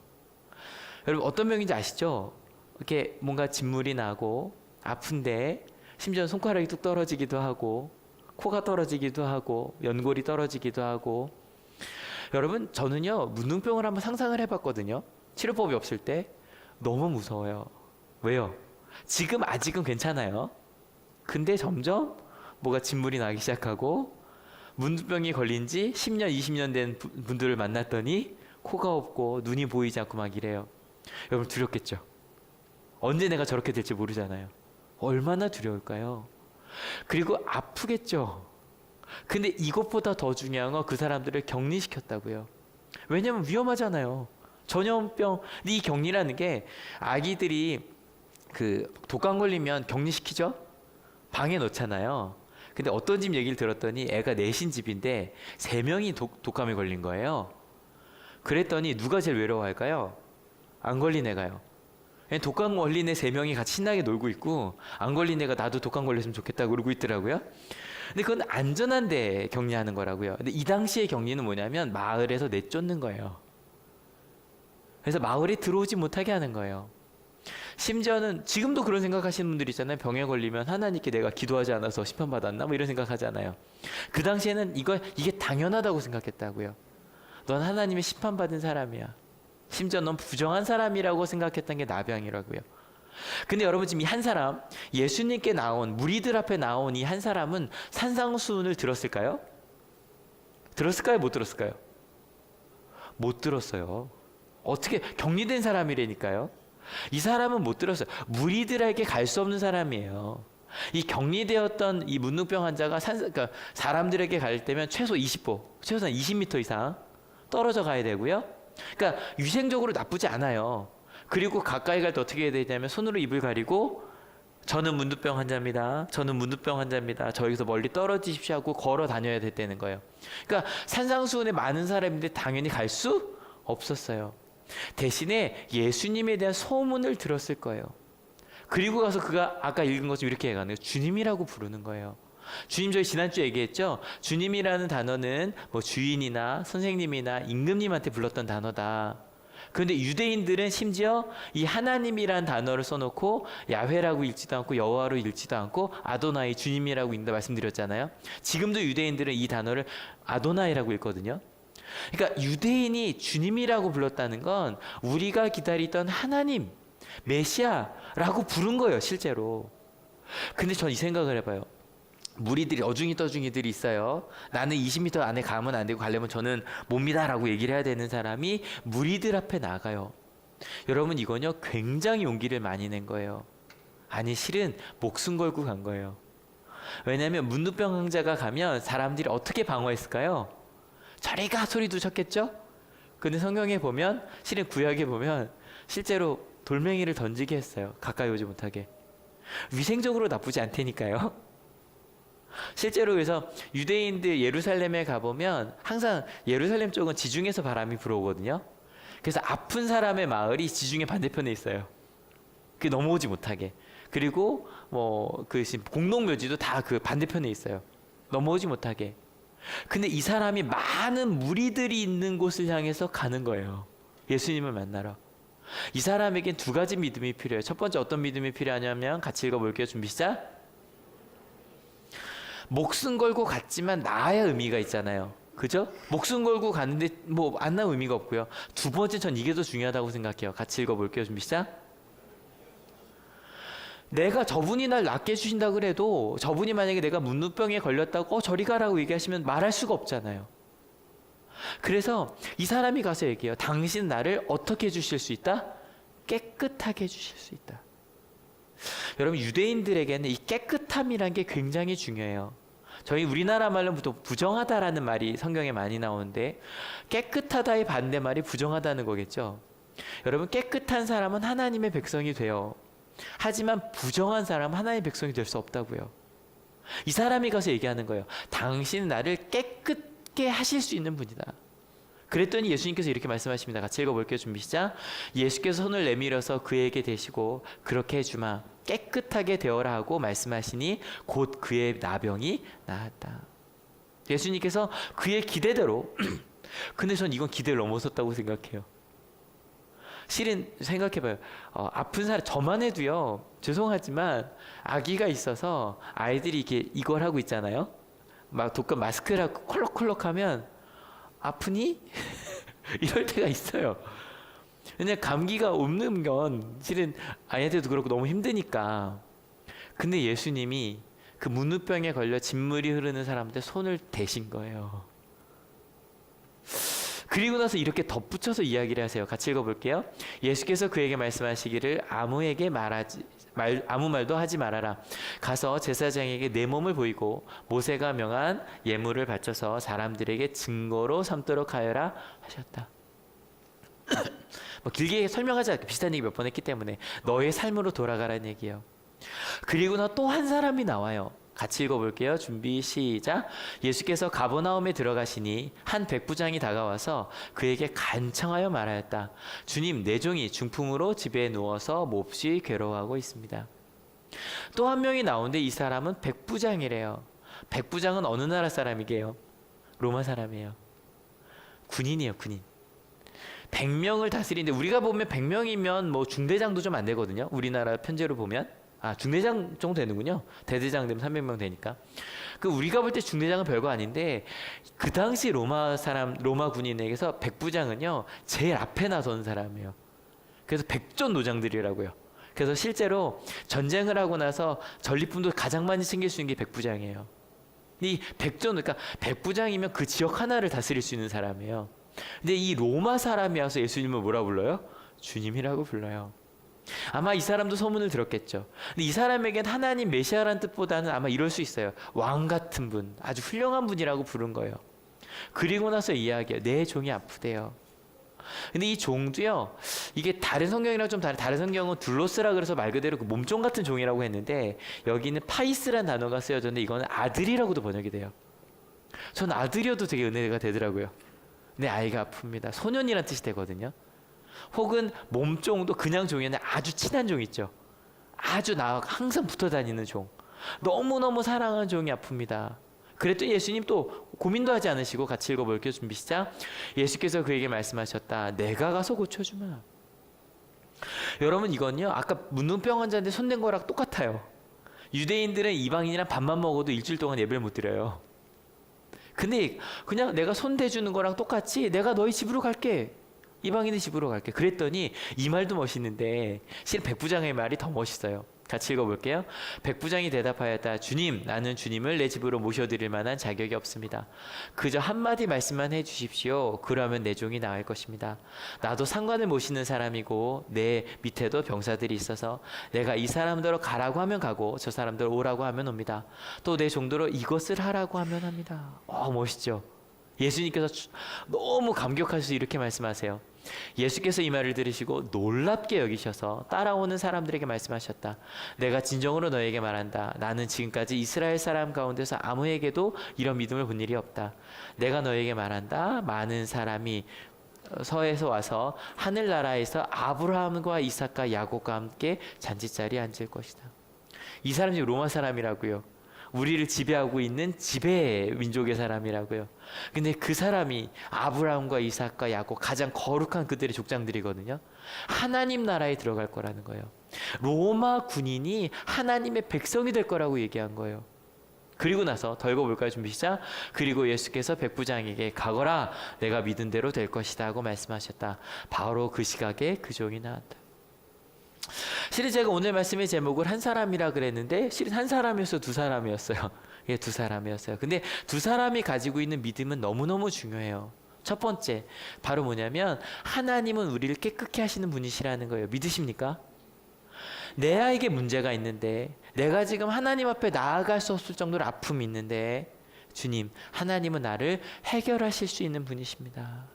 Speaker 3: 여러분 어떤 병인지 아시죠? 이렇게 뭔가 진물이 나고 아픈데 심지어 손가락이 뚝 떨어지기도 하고 코가 떨어지기도 하고 연골이 떨어지기도 하고. 여러분 저는요 문둥병을 한번 상상을 해봤거든요. 치료법이 없을 때. 너무 무서워요. 왜요? 지금 아직은 괜찮아요. 근데 점점 뭐가 진물이 나기 시작하고 문둥병이 걸린 지 10년, 20년 된 분들을 만났더니 코가 없고 눈이 보이지 않고 막 이래요. 여러분 두렵겠죠? 언제 내가 저렇게 될지 모르잖아요. 얼마나 두려울까요? 그리고 아프겠죠? 근데 이것보다 더 중요한 건 그 사람들을 격리시켰다고요. 왜냐면 위험하잖아요. 전염병. 근데 이 격리라는 게 아기들이 그 독감 걸리면 격리시키죠? 방에 넣잖아요. 근데 어떤 집 얘기를 들었더니 애가 넷인 집인데 3명이 독감에 걸린 거예요. 그랬더니 누가 제일 외로워할까요? 안 걸린 애가요. 독감 걸린 애 3명이 같이 신나게 놀고 있고 안 걸린 애가 나도 독감 걸렸으면 좋겠다 그러고 있더라고요. 근데 그건 안전한 데 격리하는 거라고요. 근데 이 당시의 격리는 뭐냐면 마을에서 내쫓는 거예요. 그래서 마을에 들어오지 못하게 하는 거예요. 심지어는 지금도 그런 생각하시는 분들 있잖아요. 병에 걸리면 하나님께 내가 기도하지 않아서 심판받았나? 뭐 이런 생각하잖아요. 그 당시에는 이게 당연하다고 생각했다고요. 넌 하나님의 심판받은 사람이야. 심지어 넌 부정한 사람이라고 생각했던 게 나병이라고요. 근데 여러분 지금 이 한 사람, 예수님께 나온 무리들 앞에 나온 이 한 사람은 산상수훈을 들었을까요? 들었을까요? 못 들었을까요? 못 들었어요. 어떻게 격리된 사람이라니까요. 이 사람은 못 들었어요. 무리들에게 갈 수 없는 사람이에요. 이 격리되었던 이 문둥병 환자가 그러니까 사람들에게 갈 때면 최소 20보, 최소한 20m 이상 떨어져 가야 되고요. 그러니까 위생적으로 나쁘지 않아요. 그리고 가까이 갈 때 어떻게 해야 되냐면 손으로 입을 가리고 저는 문둥병 환자입니다. 저는 문둥병 환자입니다. 저기서 멀리 떨어지십시오 하고 걸어 다녀야 됐다는 거예요. 그러니까 산상수훈에 많은 사람인데 당연히 갈 수 없었어요. 대신에 예수님에 대한 소문을 들었을 거예요. 그리고 가서 그가 아까 읽은 것처럼 이렇게 해가는 거예요. 주님이라고 부르는 거예요. 주님 저희 지난주에 얘기했죠. 주님이라는 단어는 뭐 주인이나 선생님이나 임금님한테 불렀던 단어다. 그런데 유대인들은 심지어 이 하나님이란 단어를 써놓고 야훼라고 읽지도 않고 여호와로 읽지도 않고 아도나이 주님이라고 읽는다 말씀드렸잖아요. 지금도 유대인들은 이 단어를 아도나이라고 읽거든요. 그러니까 유대인이 주님이라고 불렀다는 건 우리가 기다리던 하나님, 메시아라고 부른 거예요, 실제로. 근데 전 이 생각을 해봐요. 무리들이 어중이 떠중이들이 있어요. 나는 20m 안에 가면 안 되고 가려면 저는 뭡니다라고 얘기를 해야 되는 사람이 무리들 앞에 나가요. 여러분 이건요 굉장히 용기를 많이 낸 거예요. 아니 실은 목숨 걸고 간 거예요. 왜냐하면 문둥병 환자가 가면 사람들이 어떻게 방어했을까요? 저리 가 소리도 쳤겠죠? 근데 성경에 보면 실은 구약에 보면 실제로 돌멩이를 던지게 했어요. 가까이 오지 못하게. 위생적으로 나쁘지 않다니까요. 실제로 그래서 유대인들 예루살렘에 가보면 항상 예루살렘 쪽은 지중해서 바람이 불어오거든요. 그래서 아픈 사람의 마을이 지중해 반대편에 있어요. 그 넘어오지 못하게. 그리고 뭐 그 공동묘지도 다 그 반대편에 있어요. 넘어오지 못하게. 근데 이 사람이 많은 무리들이 있는 곳을 향해서 가는 거예요. 예수님을 만나러. 이 사람에겐 2가지 믿음이 필요해요. 첫 번째 어떤 믿음이 필요하냐면 같이 읽어볼게요. 준비 시작. 목숨 걸고 갔지만 나아야 의미가 있잖아요. 그죠? 목숨 걸고 갔는데 뭐 안 나면 의미가 없고요. 2번째 전 이게 더 중요하다고 생각해요. 같이 읽어볼게요. 준비 시작. 내가 저분이 날 낫게 해주신다 그래도 저분이 만약에 내가 문둥병에 걸렸다고 저리 가라고 얘기하시면 말할 수가 없잖아요. 그래서 이 사람이 가서 얘기해요. 당신 나를 어떻게 해주실 수 있다? 깨끗하게 해주실 수 있다. 여러분 유대인들에게는 이 깨끗함이란 게 굉장히 중요해요. 저희 우리나라 말로 부정하다라는 말이 성경에 많이 나오는데 깨끗하다의 반대말이 부정하다는 거겠죠. 여러분 깨끗한 사람은 하나님의 백성이 돼요. 하지만 부정한 사람은 하나님의 백성이 될 수 없다고요. 이 사람이 가서 얘기하는 거예요. 당신은 나를 깨끗게 하실 수 있는 분이다. 그랬더니 예수님께서 이렇게 말씀하십니다. 같이 읽어볼게요. 준비 시작. 예수께서 손을 내밀어서 그에게 대시고 그렇게 해주마 깨끗하게 되어라 하고 말씀하시니 곧 그의 나병이 나았다. 예수님께서 그의 기대대로 근데 전 이건 기대를 넘어섰다고 생각해요. 실은 생각해봐요. 아픈 사람 저만 해도요. 죄송하지만 아기가 있어서 아이들이 이걸 하고 있잖아요. 막 독감 마스크를 하고 콜록콜록하면 아프니? 이럴 때가 있어요. 왜냐면 감기가 없는 건 실은 아이한테도 그렇고 너무 힘드니까. 근데 예수님이 그 문우병에 걸려 진물이 흐르는 사람한테 손을 대신 거예요. 그리고 나서 이렇게 덧붙여서 이야기를 하세요. 같이 읽어볼게요. 예수께서 그에게 말씀하시기를 아무 말도 하지 말아라. 가서 제사장에게 내 몸을 보이고 모세가 명한 예물을 바쳐서 사람들에게 증거로 삼도록 하여라 하셨다. 뭐 길게 설명하지 않고 비슷한 얘기 몇 번 했기 때문에 너의 삶으로 돌아가라는 얘기예요. 그리고 나 또 한 사람이 나와요. 같이 읽어볼게요. 준비 시작. 예수께서 가버나움에 들어가시니 한 백부장이 다가와서 그에게 간청하여 말하였다. 주님, 내 종이 중풍으로 집에 누워서 몹시 괴로워하고 있습니다. 또 한 명이 나오는데 이 사람은 백부장이래요. 백부장은 어느 나라 사람이게요? 로마 사람이에요. 군인이에요, 군인. 100명을 다스리는데 우리가 보면 100명이면 뭐 중대장도 좀 안 되거든요. 우리나라 편제로 보면. 중대장 정도 되는군요. 대대장 되면 300명 되니까. 그 우리가 볼 때 중대장은 별거 아닌데 그 당시 로마 군인에게서 백부장은요 제일 앞에 나선 사람이에요. 그래서 백전 노장들이라고요. 그래서 실제로 전쟁을 하고 나서 전리품도 가장 많이 챙길 수 있는 게 백부장이에요. 이 그러니까 백부장이면 그 지역 하나를 다스릴 수 있는 사람이에요. 근데 이 로마 사람이 와서 예수님을 뭐라 불러요? 주님이라고 불러요. 아마 이 사람도 소문을 들었겠죠. 근데 이 사람에겐 하나님 메시아라는 뜻보다는 아마 이럴 수 있어요. 왕 같은 분, 아주 훌륭한 분이라고 부른 거예요. 그리고 나서 이야기해요. 내 종이 아프대요. 근데 이 종도요, 이게 다른 성경이랑 좀 다른 성경은 둘로스라 그래서 말 그대로 그 몸종 같은 종이라고 했는데 여기는 파이스라는 단어가 쓰여졌는데 이거는 아들이라고도 번역이 돼요. 전 아들이어도 되게 은혜가 되더라고요. 내 아이가 아픕니다. 소년이란 뜻이 되거든요. 혹은 몸종도 그냥 종이 아니라 아주 친한 종 있죠. 아주 나와 항상 붙어 다니는 종. 너무너무 사랑하는 종이 아픕니다. 그랬더니 예수님 또 고민도 하지 않으시고 같이 읽어볼게요. 준비 시작. 예수께서 그에게 말씀하셨다. 내가 가서 고쳐주마. 여러분 이건요 아까 문둥병 환자인데 손댄 거랑 똑같아요. 유대인들은 이방인이랑 밥만 먹어도 일주일 동안 예배를 못 드려요. 근데 그냥 내가 손 대주는 거랑 똑같이 내가 너희 집으로 갈게. 이방인의 집으로 갈게. 그랬더니 이 말도 멋있는데 실은 백부장의 말이 더 멋있어요. 같이 읽어볼게요. 백부장이 대답하였다. 주님, 나는 주님을 내 집으로 모셔드릴 만한 자격이 없습니다. 그저 한마디 말씀만 해주십시오. 그러면 내 종이 나을 것입니다. 나도 상관을 모시는 사람이고 내 밑에도 병사들이 있어서 내가 이 사람들로 가라고 하면 가고 저 사람들 오라고 하면 옵니다. 또 내 종도로 이것을 하라고 하면 합니다. 멋있죠? 예수님께서 너무 감격하셔서 이렇게 말씀하세요. 예수께서 이 말을 들으시고 놀랍게 여기셔서 따라오는 사람들에게 말씀하셨다. 내가 진정으로 너에게 말한다. 나는 지금까지 이스라엘 사람 가운데서 아무에게도 이런 믿음을 본 일이 없다. 내가 너에게 말한다. 많은 사람이 서에서 와서 하늘나라에서 아브라함과 이삭과 야곱과 함께 잔치자리에 앉을 것이다. 이 사람이 로마 사람이라고요. 우리를 지배하고 있는 지배 민족의 사람이라고요. 근데 그 사람이 아브라함과 이삭과 야곱 가장 거룩한 그들의 족장들이거든요. 하나님 나라에 들어갈 거라는 거예요. 로마 군인이 하나님의 백성이 될 거라고 얘기한 거예요. 그리고 나서 더 읽어볼까요? 준비 시작. 그리고 예수께서 백부장에게 가거라. 내가 믿은 대로 될 것이다 하고 말씀하셨다. 바로 그 시각에 그 종이 나왔다. 실은 제가 오늘 말씀의 제목을 한 사람이라 그랬는데 실은 한 사람이었어요? 두 사람이었어요? 예, 두 사람이었어요. 근데 두 사람이 가지고 있는 믿음은 너무너무 중요해요. 첫 번째, 바로 뭐냐면 하나님은 우리를 깨끗게 하시는 분이시라는 거예요. 믿으십니까? 내 아이에게 문제가 있는데 내가 지금 하나님 앞에 나아갈 수 없을 정도로 아픔이 있는데 주님, 하나님은 나를 해결하실 수 있는 분이십니다.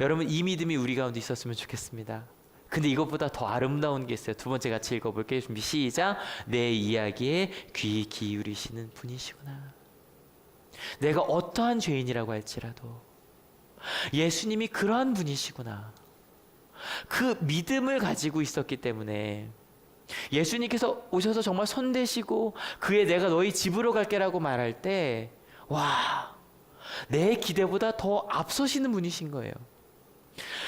Speaker 3: 여러분 이 믿음이 우리 가운데 있었으면 좋겠습니다. 근데 이것보다 더 아름다운 게 있어요. 두 번째 같이 읽어볼게요. 준비 시작. 내 이야기에 귀 기울이시는 분이시구나. 내가 어떠한 죄인이라고 할지라도 예수님이 그러한 분이시구나. 그 믿음을 가지고 있었기 때문에 예수님께서 오셔서 정말 손대시고 그의 내가 너희 집으로 갈게라고 말할 때 와, 내 기대보다 더 앞서시는 분이신 거예요.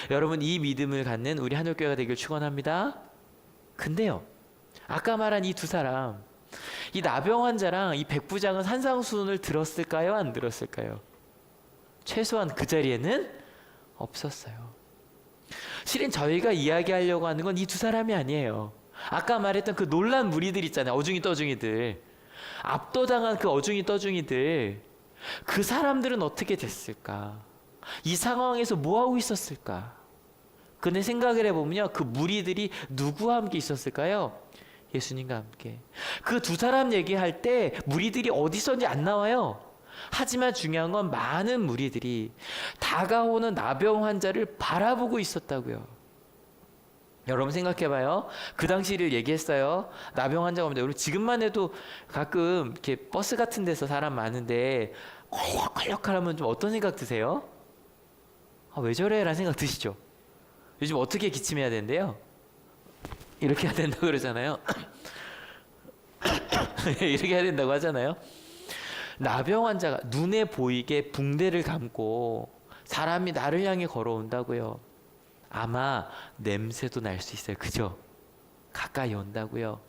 Speaker 3: 여러분 이 믿음을 갖는 우리 하늘교회가 되길 축원합니다. 근데요, 아까 말한 이 두 사람, 이 나병 환자랑 이 백부장은 산상수훈을 들었을까요? 안 들었을까요? 최소한 그 자리에는 없었어요. 실은 저희가 이야기하려고 하는 건 이 두 사람이 아니에요. 아까 말했던 그 놀란 무리들 있잖아요. 어중이 떠중이들. 압도당한 그 어중이 떠중이들, 그 사람들은 어떻게 됐을까? 이 상황에서 뭐 하고 있었을까? 근데 생각을 해보면요, 그 무리들이 누구와 함께 있었을까요? 예수님과 함께. 그 두 사람 얘기할 때 무리들이 어디 있었는지 안 나와요. 하지만 중요한 건 많은 무리들이 다가오는 나병 환자를 바라보고 있었다고요. 여러분 생각해봐요. 그 당시를 얘기했어요. 나병 환자가 오는데, 우리 지금만 해도 가끔 이렇게 버스 같은 데서 사람 많은데 컬럭컬럭하면 좀 어떤 생각 드세요? 아, 왜 저래? 라는 생각 드시죠? 요즘 어떻게 기침해야 된대요? 이렇게 해야 된다고 그러잖아요. 이렇게 해야 된다고 하잖아요. 나병 환자가 눈에 보이게 붕대를 감고 사람이 나를 향해 걸어온다고요. 아마 냄새도 날 수 있어요. 그죠? 가까이 온다고요.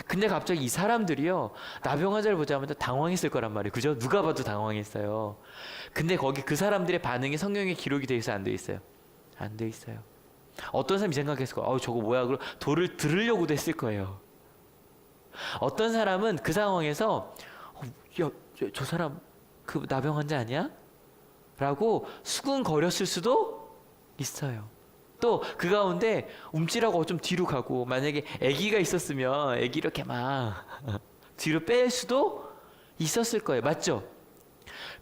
Speaker 3: 근데 갑자기 이 사람들이요, 나병 환자를 보자마자 당황했을 거란 말이에요. 그죠? 누가 봐도 당황했어요. 근데 거기 그 사람들의 반응이 성경에 기록이 돼 있어요? 안 돼 있어요? 안 돼 있어요. 어떤 사람이 생각했을 거예요. 저거 뭐야? 그럼 돌을 들으려고도 했을 거예요. 어떤 사람은 그 상황에서 야, 저 사람 그 나병 환자 아니야? 라고 수근거렸을 수도 있어요. 또 그 가운데 움찔하고 좀 뒤로 가고, 만약에 아기가 있었으면 아기 이렇게 막 뒤로 뺄 수도 있었을 거예요. 맞죠?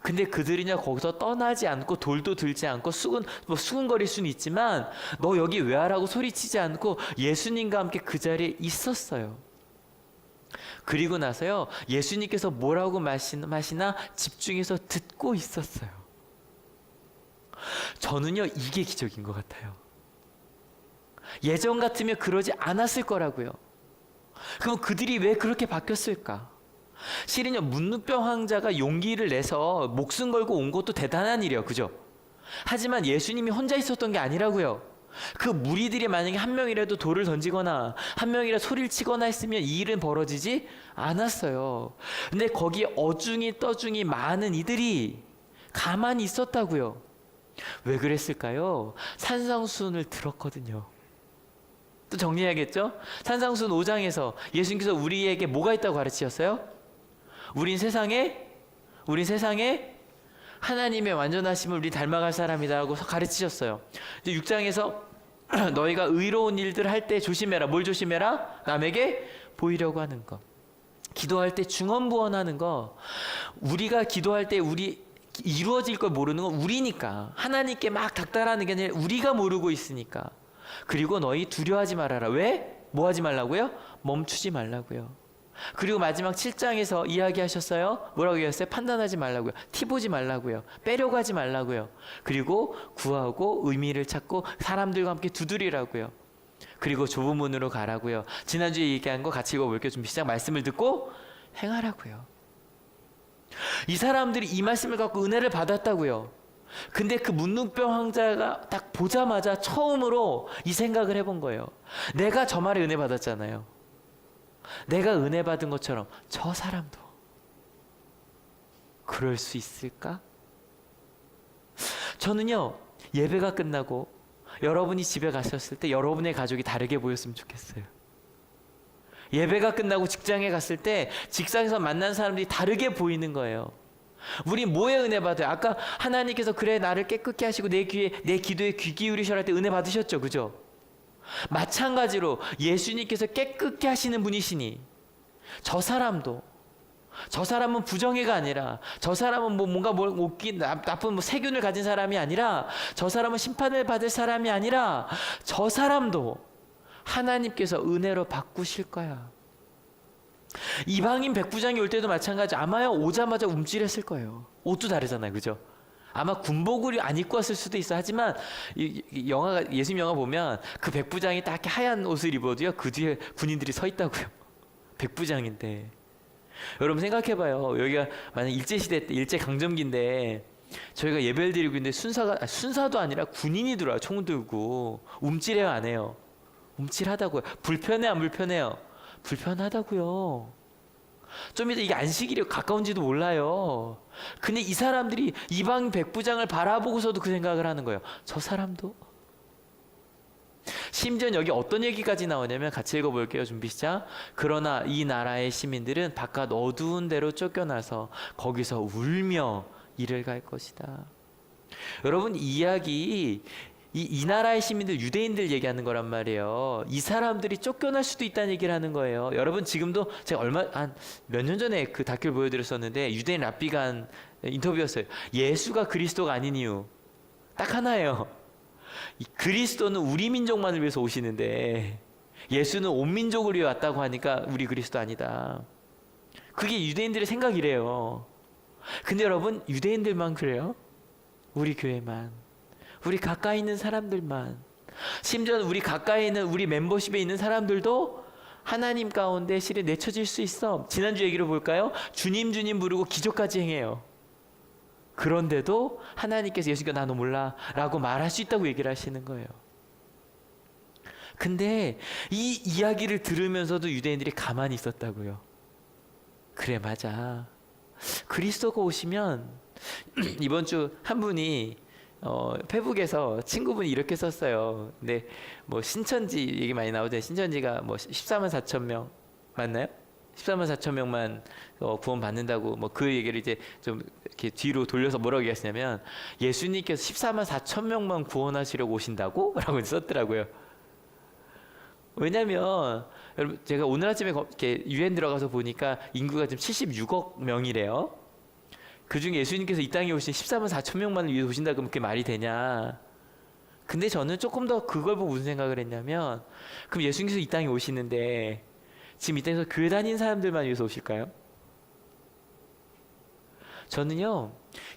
Speaker 3: 근데 그들이냐 거기서 떠나지 않고 돌도 들지 않고 수근거릴 수는 있지만 너 여기 왜 하라고 소리치지 않고 예수님과 함께 그 자리에 있었어요. 그리고 나서요, 예수님께서 뭐라고 마시나 집중해서 듣고 있었어요. 저는요, 이게 기적인 것 같아요. 예전 같으면 그러지 않았을 거라고요. 그럼 그들이 왜 그렇게 바뀌었을까? 실은요, 문둥병 환자가 용기를 내서 목숨 걸고 온 것도 대단한 일이에요. 그죠? 하지만 예수님이 혼자 있었던 게 아니라고요. 그 무리들이 만약에 한 명이라도 돌을 던지거나 한 명이라도 소리를 치거나 했으면 이 일은 벌어지지 않았어요. 근데 거기 어중이 떠중이 많은 이들이 가만히 있었다고요. 왜 그랬을까요? 산상수훈을 들었거든요. 또 정리해야겠죠? 산상수훈 5장에서 예수님께서 우리에게 뭐가 있다고 가르치셨어요? 우린 세상에 하나님의 완전하심을 우리 닮아갈 사람이다라고 가르치셨어요. 이제 6장에서 너희가 의로운 일들 할 때 조심해라. 뭘 조심해라? 남에게 보이려고 하는 거. 기도할 때 중언부언하는 거. 우리가 기도할 때 우리 이루어질 걸 모르는 건 우리니까. 하나님께 막 닥달하는 게 아니라 우리가 모르고 있으니까. 그리고 너희 두려워하지 말아라. 왜? 뭐 하지 말라고요? 멈추지 말라고요. 그리고 마지막 7장에서 이야기하셨어요. 뭐라고 얘기했어요? 판단하지 말라고요. 티 보지 말라고요. 빼려고 하지 말라고요. 그리고 구하고 의미를 찾고 사람들과 함께 두드리라고요. 그리고 좁은 문으로 가라고요. 지난주에 얘기한 거 같이 읽어볼게요. 좀 시작 말씀을 듣고 행하라고요. 이 사람들이 이 말씀을 갖고 은혜를 받았다고요. 근데 그 문둥병 환자가 딱 보자마자 처음으로 이 생각을 해본 거예요. 내가 저 말에 은혜 받았잖아요. 내가 은혜 받은 것처럼 저 사람도 그럴 수 있을까? 저는요, 예배가 끝나고 여러분이 집에 가셨을 때 여러분의 가족이 다르게 보였으면 좋겠어요. 예배가 끝나고 직장에 갔을 때 직장에서 만난 사람들이 다르게 보이는 거예요. 우리 뭐에 은혜 받아요? 아까 하나님께서 그래 나를 깨끗게 하시고 내 기도에 귀 기울이셔라 할 때 은혜 받으셨죠, 그죠? 마찬가지로 예수님께서 깨끗게 하시는 분이시니 저 사람은 부정의가 아니라 저 사람은 뭔가 나쁜 세균을 가진 사람이 아니라 저 사람은 심판을 받을 사람이 아니라 저 사람도 하나님께서 은혜로 바꾸실 거야. 이방인 백부장이 올 때도 마찬가지. 아마요 오자마자 움찔했을 거예요. 옷도 다르잖아요, 그죠? 아마 군복을 안 입고 왔을 수도 있어. 하지만 예수님 영화 보면 그 백부장이 딱 하얀 옷을 입어도요, 그 뒤에 군인들이 서 있다고요. 백부장인데. 여러분 생각해봐요. 여기가 만약 일제시대 때 일제강점기인데 저희가 예배를 드리고 있는데 순사도 아니라 군인이 들어와요. 총 들고. 움찔해요, 안 해요? 움찔하다고요. 불편해, 안 불편해요? 불편하다고요. 좀 이따 이게 안식일이 가까운지도 몰라요. 근데 이 사람들이 이방 백부장을 바라보고서도 그 생각을 하는 거예요. 저 사람도 심지어 여기 어떤 얘기까지 나오냐면 같이 읽어볼게요. 준비 시작. 그러나 이 나라의 시민들은 바깥 어두운 데로 쫓겨나서 거기서 울며 이를 갈 것이다. 여러분, 이 이야기 이 나라의 시민들, 유대인들 얘기하는 거란 말이에요. 이 사람들이 쫓겨날 수도 있다는 얘기를 하는 거예요. 여러분, 지금도 제가 한 몇 년 전에 그 다큐를 보여드렸었는데 유대인 랍비가 한 인터뷰였어요. 예수가 그리스도가 아닌 이유 딱 하나예요. 그리스도는 우리 민족만을 위해서 오시는데 예수는 온 민족을 위해 왔다고 하니까 우리 그리스도 아니다. 그게 유대인들의 생각이래요. 근데 여러분, 유대인들만 그래요? 우리 교회만, 우리 가까이 있는 사람들만, 심지어 우리 가까이 있는 우리 멤버십에 있는 사람들도 하나님 가운데 실에 내쳐질 수 있어. 지난주 얘기를 볼까요? 주님 주님 부르고 기적까지 행해요. 그런데도 하나님께서 예수가 나 너 몰라 라고 말할 수 있다고 얘기를 하시는 거예요. 근데 이 이야기를 들으면서도 유대인들이 가만히 있었다고요. 그래, 맞아. 그리스도가 오시면 이번 주 한 분이 페북에서 친구분이 이렇게 썼어요. 근데 뭐 신천지 얘기 많이 나오잖아요. 신천지가 뭐 14만 4천 명 맞나요? 14만 4천 명만 구원 받는다고 뭐 그 얘기를 이제 좀 이렇게 뒤로 돌려서 뭐라고 얘기했냐면 예수님께서 14만 4천 명만 구원하시려고 오신다고? 라고 썼더라고요. 왜냐면 여러분, 제가 오늘 아침에 이렇게 유엔 들어가서 보니까 인구가 지금 76억 명이래요. 그중에 예수님께서 이 땅에 오신 14만 4천 명만을 위해서 오신다 그러면 그게 말이 되냐. 근데 저는 조금 더 그걸 보고 무슨 생각을 했냐면, 그럼 예수님께서 이 땅에 오시는데 지금 이 땅에서 교회 다니는 사람들만 위해서 오실까요? 저는요,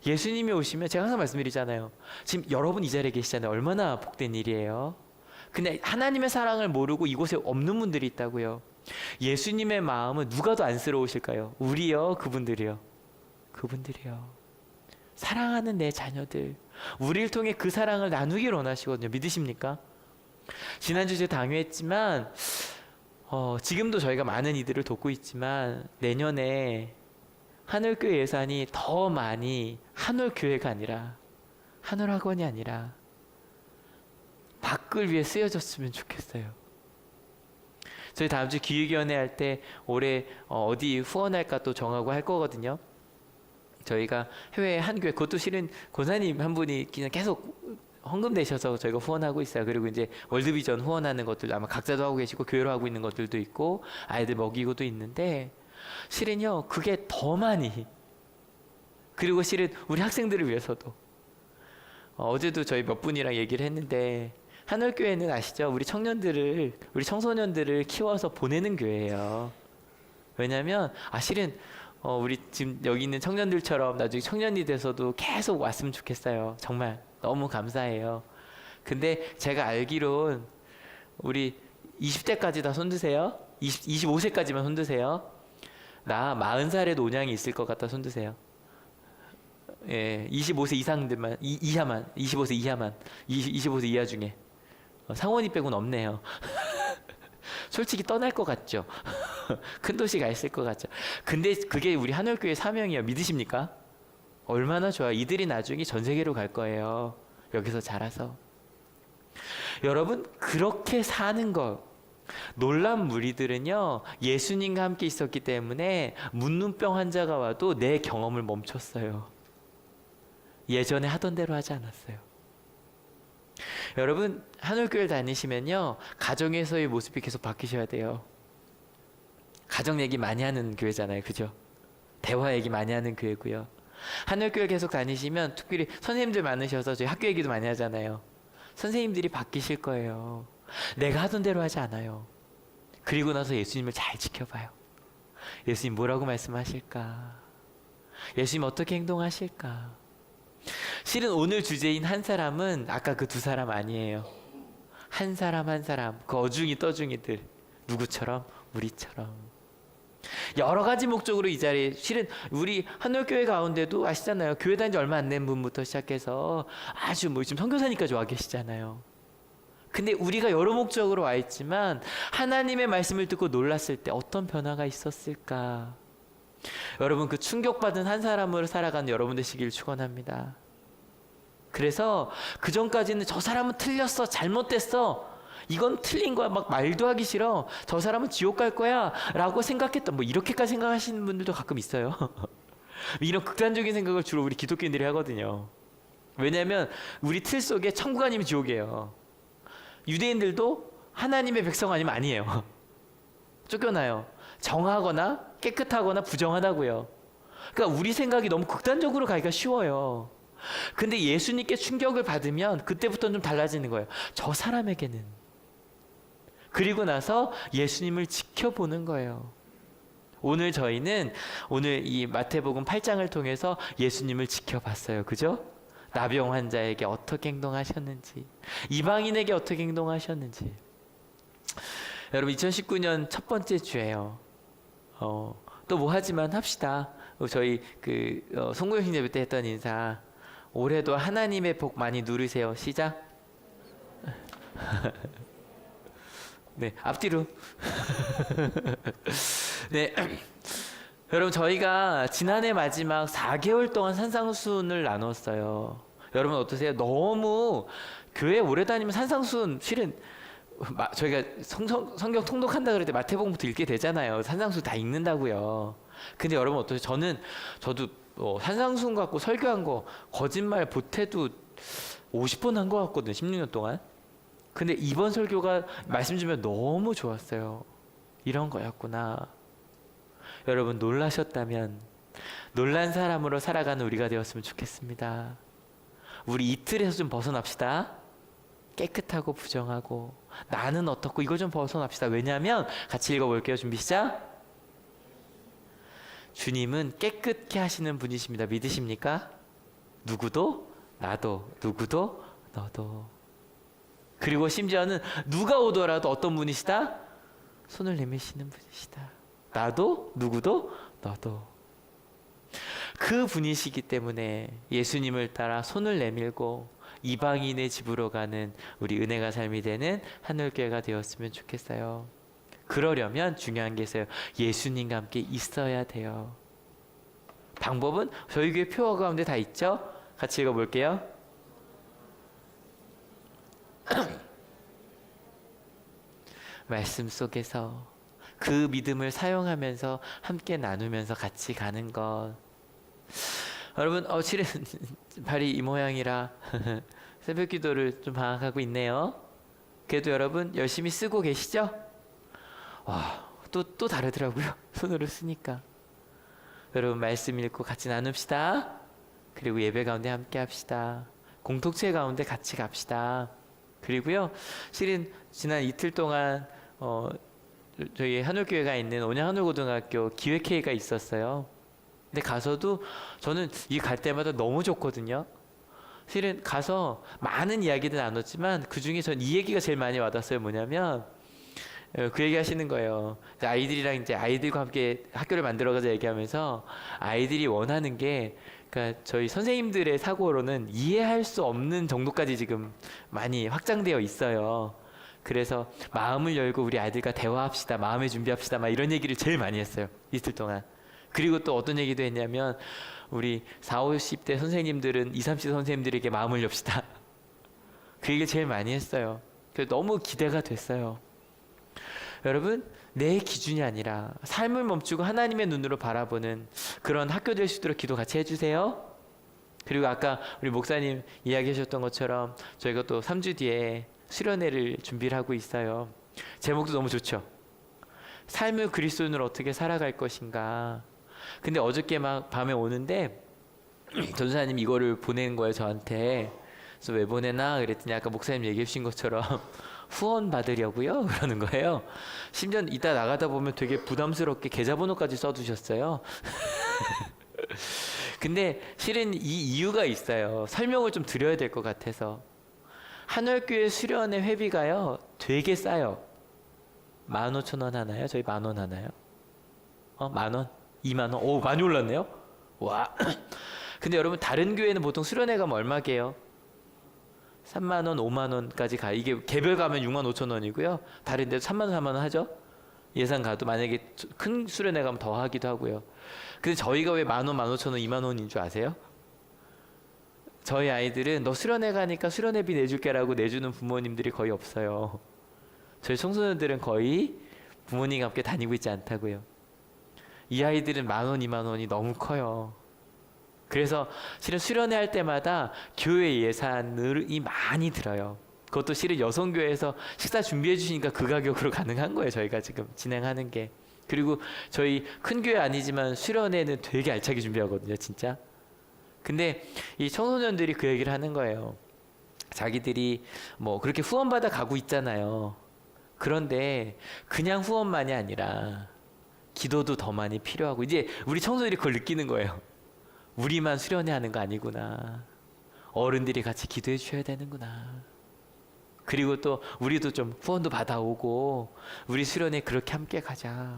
Speaker 3: 예수님이 오시면 제가 항상 말씀드리잖아요. 지금 여러분 이 자리에 계시잖아요. 얼마나 복된 일이에요. 근데 하나님의 사랑을 모르고 이곳에 없는 분들이 있다고요. 예수님의 마음은 누가 더 안쓰러우실까요? 우리요, 그분들이요? 그분들이요. 사랑하는 내 자녀들, 우리를 통해 그 사랑을 나누길 원하시거든요. 믿으십니까? 지난주 제가 당회했지만 지금도 저희가 많은 이들을 돕고 있지만 내년에 한올교회 예산이 더 많이 한올교회가 아니라 한올학원이 아니라 밖을 위해 쓰여졌으면 좋겠어요. 저희 다음 주 기획위원회 할 때 올해 어디 후원할까 또 정하고 할 거거든요. 저희가 해외 한 교회, 그것도 실은 권사님 한 분이 그냥 계속 헌금 내셔서 저희가 후원하고 있어요. 그리고 이제 월드비전 후원하는 것들 아마 각자도 하고 계시고 교회로 하고 있는 것들도 있고 아이들 먹이고도 있는데 실은요, 그게 더 많이, 그리고 실은 우리 학생들을 위해서도 어제도 저희 몇 분이랑 얘기를 했는데 한올교회는 아시죠? 우리 청소년들을 키워서 보내는 교회예요. 왜냐면 실은 우리 지금 여기 있는 청년들처럼 나중에 청년이 돼서도 계속 왔으면 좋겠어요. 정말 너무 감사해요. 근데 제가 알기론 우리 20대까지 다 손드세요. 25세까지만 손드세요. 나 40살에 노냥이 있을 것 같다 손드세요. 예, 25세 이상들만, 이하만, 25세 이하만, 25세 이하 중에. 상원이 빼고는 없네요. 솔직히 떠날 것 같죠? 큰 도시 가 있을 것 같죠? 근데 그게 우리 한올교회 사명이에요. 믿으십니까? 얼마나 좋아요. 이들이 나중에 전 세계로 갈 거예요. 여기서 자라서. 여러분, 그렇게 사는 것. 놀란 무리들은요, 예수님과 함께 있었기 때문에 문눈병 환자가 와도 내 경험을 멈췄어요. 예전에 하던 대로 하지 않았어요. 여러분, 한올교회 다니시면요, 가정에서의 모습이 계속 바뀌셔야 돼요. 가정 얘기 많이 하는 교회잖아요. 그죠? 대화 얘기 많이 하는 교회고요. 한올교회 계속 다니시면 특별히 선생님들 많으셔서 저희 학교 얘기도 많이 하잖아요. 선생님들이 바뀌실 거예요. 내가 하던 대로 하지 않아요. 그리고 나서 예수님을 잘 지켜봐요. 예수님 뭐라고 말씀하실까? 예수님 어떻게 행동하실까? 실은 오늘 주제인 한 사람은 아까 그 두 사람 아니에요. 한 사람 한 사람, 그 어중이 떠중이들. 누구처럼? 우리처럼. 여러 가지 목적으로 이 자리에, 실은 우리 한올교회 가운데도 아시잖아요. 교회 다닌 지 얼마 안 된 분부터 시작해서 아주 지금 선교사님까지 와 계시잖아요. 근데 우리가 여러 목적으로 와 있지만 하나님의 말씀을 듣고 놀랐을 때 어떤 변화가 있었을까? 여러분, 그 충격받은 한 사람으로 살아가는 여러분 되시길 축원합니다. 그래서 그 전까지는 저 사람은 틀렸어, 잘못됐어, 이건 틀린 거야. 막 말도 하기 싫어. 저 사람은 지옥 갈 거야. 라고 생각했던, 뭐 이렇게까지 생각하시는 분들도 가끔 있어요. 이런 극단적인 생각을 주로 우리 기독교인들이 하거든요. 왜냐하면 우리 틀 속에 천국 아니면 지옥이에요. 유대인들도 하나님의 백성 아니면 아니에요. 쫓겨나요. 정하거나 깨끗하거나 부정하다고요. 그러니까 우리 생각이 너무 극단적으로 가기가 쉬워요. 근데 예수님께 충격을 받으면 그때부터는 좀 달라지는 거예요. 저 사람에게는. 그리고 나서 예수님을 지켜보는 거예요. 오늘 저희는 오늘 이 마태복음 8장을 통해서 예수님을 지켜봤어요. 그죠? 나병 환자에게 어떻게 행동하셨는지, 이방인에게 어떻게 행동하셨는지. 여러분 2019년 첫 번째 주예요. 또 뭐 하지만 합시다. 저희 송구영신 예배 때 했던 인사. 올해도 하나님의 복 많이 누리세요. 시작. 네, 앞뒤로. 네. 여러분 저희가 지난해 마지막 4개월 동안 산상수훈을 나눴어요. 여러분 어떠세요? 너무 교회 오래 다니면 산상수훈 실은 저희가 성경 통독한다 그럴 때 마태복음부터 읽게 되잖아요. 산상수훈 다 읽는다고요. 근데 여러분 어떠세요? 저도 산상수훈 갖고 설교한 거 거짓말 보태도 50번 한 거 같거든요. 16년 동안. 근데 이번 설교가 말씀 주면 너무 좋았어요. 이런 거였구나. 여러분 놀라셨다면 놀란 사람으로 살아가는 우리가 되었으면 좋겠습니다. 우리 이틀에서 좀 벗어납시다. 깨끗하고 부정하고 나는 어떻고 이거 좀 벗어납시다. 왜냐하면 같이 읽어볼게요. 준비 시작. 주님은 깨끗게 하시는 분이십니다. 믿으십니까? 누구도 나도 누구도 너도. 그리고 심지어는 누가 오더라도 어떤 분이시다? 손을 내미시는 분이시다. 나도 누구도 너도. 그 분이시기 때문에 예수님을 따라 손을 내밀고 이방인의 집으로 가는 우리 은혜가 삶이 되는 하늘교회가 되었으면 좋겠어요. 그러려면 중요한 게 있어요. 예수님과 함께 있어야 돼요. 방법은 저희 교회 표어 가운데 다 있죠? 같이 읽어볼게요. 말씀 속에서 그 믿음을 사용하면서 함께 나누면서 같이 가는 것. 여러분 실은 발이 이 모양이라 새벽 기도를 좀 방학하고 있네요. 그래도 여러분 열심히 쓰고 계시죠? 와, 또 다르더라고요. 손으로 쓰니까. 여러분 말씀 읽고 같이 나눕시다. 그리고 예배 가운데 함께 합시다. 공동체 가운데 같이 갑시다. 그리고요, 실은 지난 이틀 동안 저희 한울교회가 있는 온양 한울고등학교 기획회의가 있었어요. 근데 가서도 저는 이 갈 때마다 너무 좋거든요. 실은 가서 많은 이야기도 나눴지만 그 중에 전 이 얘기가 제일 많이 와닿았어요. 뭐냐면 그 얘기 하시는 거예요. 아이들과 함께 학교를 만들어가자 얘기하면서 아이들이 원하는 게, 그러니까 저희 선생님들의 사고로는 이해할 수 없는 정도까지 지금 많이 확장되어 있어요. 그래서 마음을 열고 우리 아이들과 대화합시다. 마음의 준비합시다. 막 이런 얘기를 제일 많이 했어요. 이틀 동안. 그리고 또 어떤 얘기도 했냐면 우리 40, 50대 선생님들은 20, 30대 선생님들에게 마음을 엽시다. 그 얘기를 제일 많이 했어요. 그래서 너무 기대가 됐어요. 여러분, 내 기준이 아니라 삶을 멈추고 하나님의 눈으로 바라보는 그런 학교 될 수 있도록 기도 같이 해주세요. 그리고 아까 우리 목사님 이야기하셨던 것처럼 저희가 또 3주 뒤에 수련회를 준비를 하고 있어요. 제목도 너무 좋죠. 삶을 그리스도인으로 어떻게 살아갈 것인가. 근데 어저께 막 밤에 오는데 전사님 이거를 보낸 거예요, 저한테. 그래서 왜 보내나 그랬더니 아까 목사님 얘기해 주신 것처럼 후원 받으려고요 그러는 거예요. 심지어 이따 나가다 보면 되게 부담스럽게 계좌번호까지 써두셨어요. 근데 실은 이 이유가 있어요. 설명을 좀 드려야 될 것 같아서. 한월교회 수련회 회비가요 되게 싸요. 15,000원 하나요? 저희 10,000원 하나요? 10,000원? 20,000원? 오, 많이 올랐네요. 와. 근데 여러분 다른 교회는 보통 수련회 가면 얼마게요? 30,000원, 50,000원까지 가. 이게 개별 가면 65,000원이고요. 다른 데도 30,000원, 40,000원 하죠. 예산 가도 만약에 큰 수련회 가면 더 하기도 하고요. 근데 저희가 왜 10,000원, 15,000원, 20,000원인 줄 아세요? 저희 아이들은 너 수련회 가니까 수련회비 내줄게라고 내주는 부모님들이 거의 없어요. 저희 청소년들은 거의 부모님과 함께 다니고 있지 않다고요. 이 아이들은 10,000원, 20,000원이 너무 커요. 그래서 실은 수련회 할 때마다 교회 예산이 많이 들어요. 그것도 실은 여성교회에서 식사 준비해 주시니까 그 가격으로 가능한 거예요. 저희가 지금 진행하는 게. 그리고 저희 큰 교회 아니지만 수련회는 되게 알차게 준비하거든요. 진짜. 근데 이 청소년들이 그 얘기를 하는 거예요. 자기들이 뭐 그렇게 후원받아 가고 있잖아요. 그런데 그냥 후원만이 아니라 기도도 더 많이 필요하고, 이제 우리 청소년들이 그걸 느끼는 거예요. 우리만 수련회 하는 거 아니구나. 어른들이 같이 기도해 주셔야 되는구나. 그리고 또 우리도 좀 후원도 받아오고 우리 수련회 그렇게 함께 가자.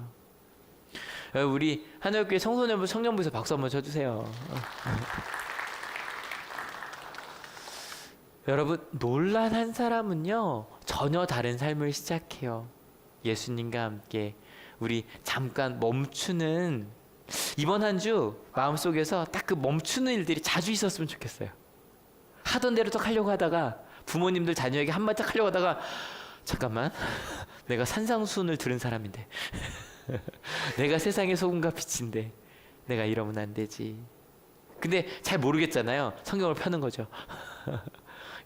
Speaker 3: 우리 하늘교회 청소년부 청년부에서 박수 한번 쳐주세요. 여러분, 놀란 한 사람은요 전혀 다른 삶을 시작해요. 예수님과 함께 우리 잠깐 멈추는, 이번 한 주 마음속에서 딱 그 멈추는 일들이 자주 있었으면 좋겠어요. 하던 대로 딱 하려고 하다가, 부모님들 자녀에게 한마디 딱 하려고 하다가, 잠깐만, 내가 산상수훈을 들은 사람인데 내가 세상의 소금과 빛인데 내가 이러면 안 되지. 근데 잘 모르겠잖아요. 성경을 펴는 거죠.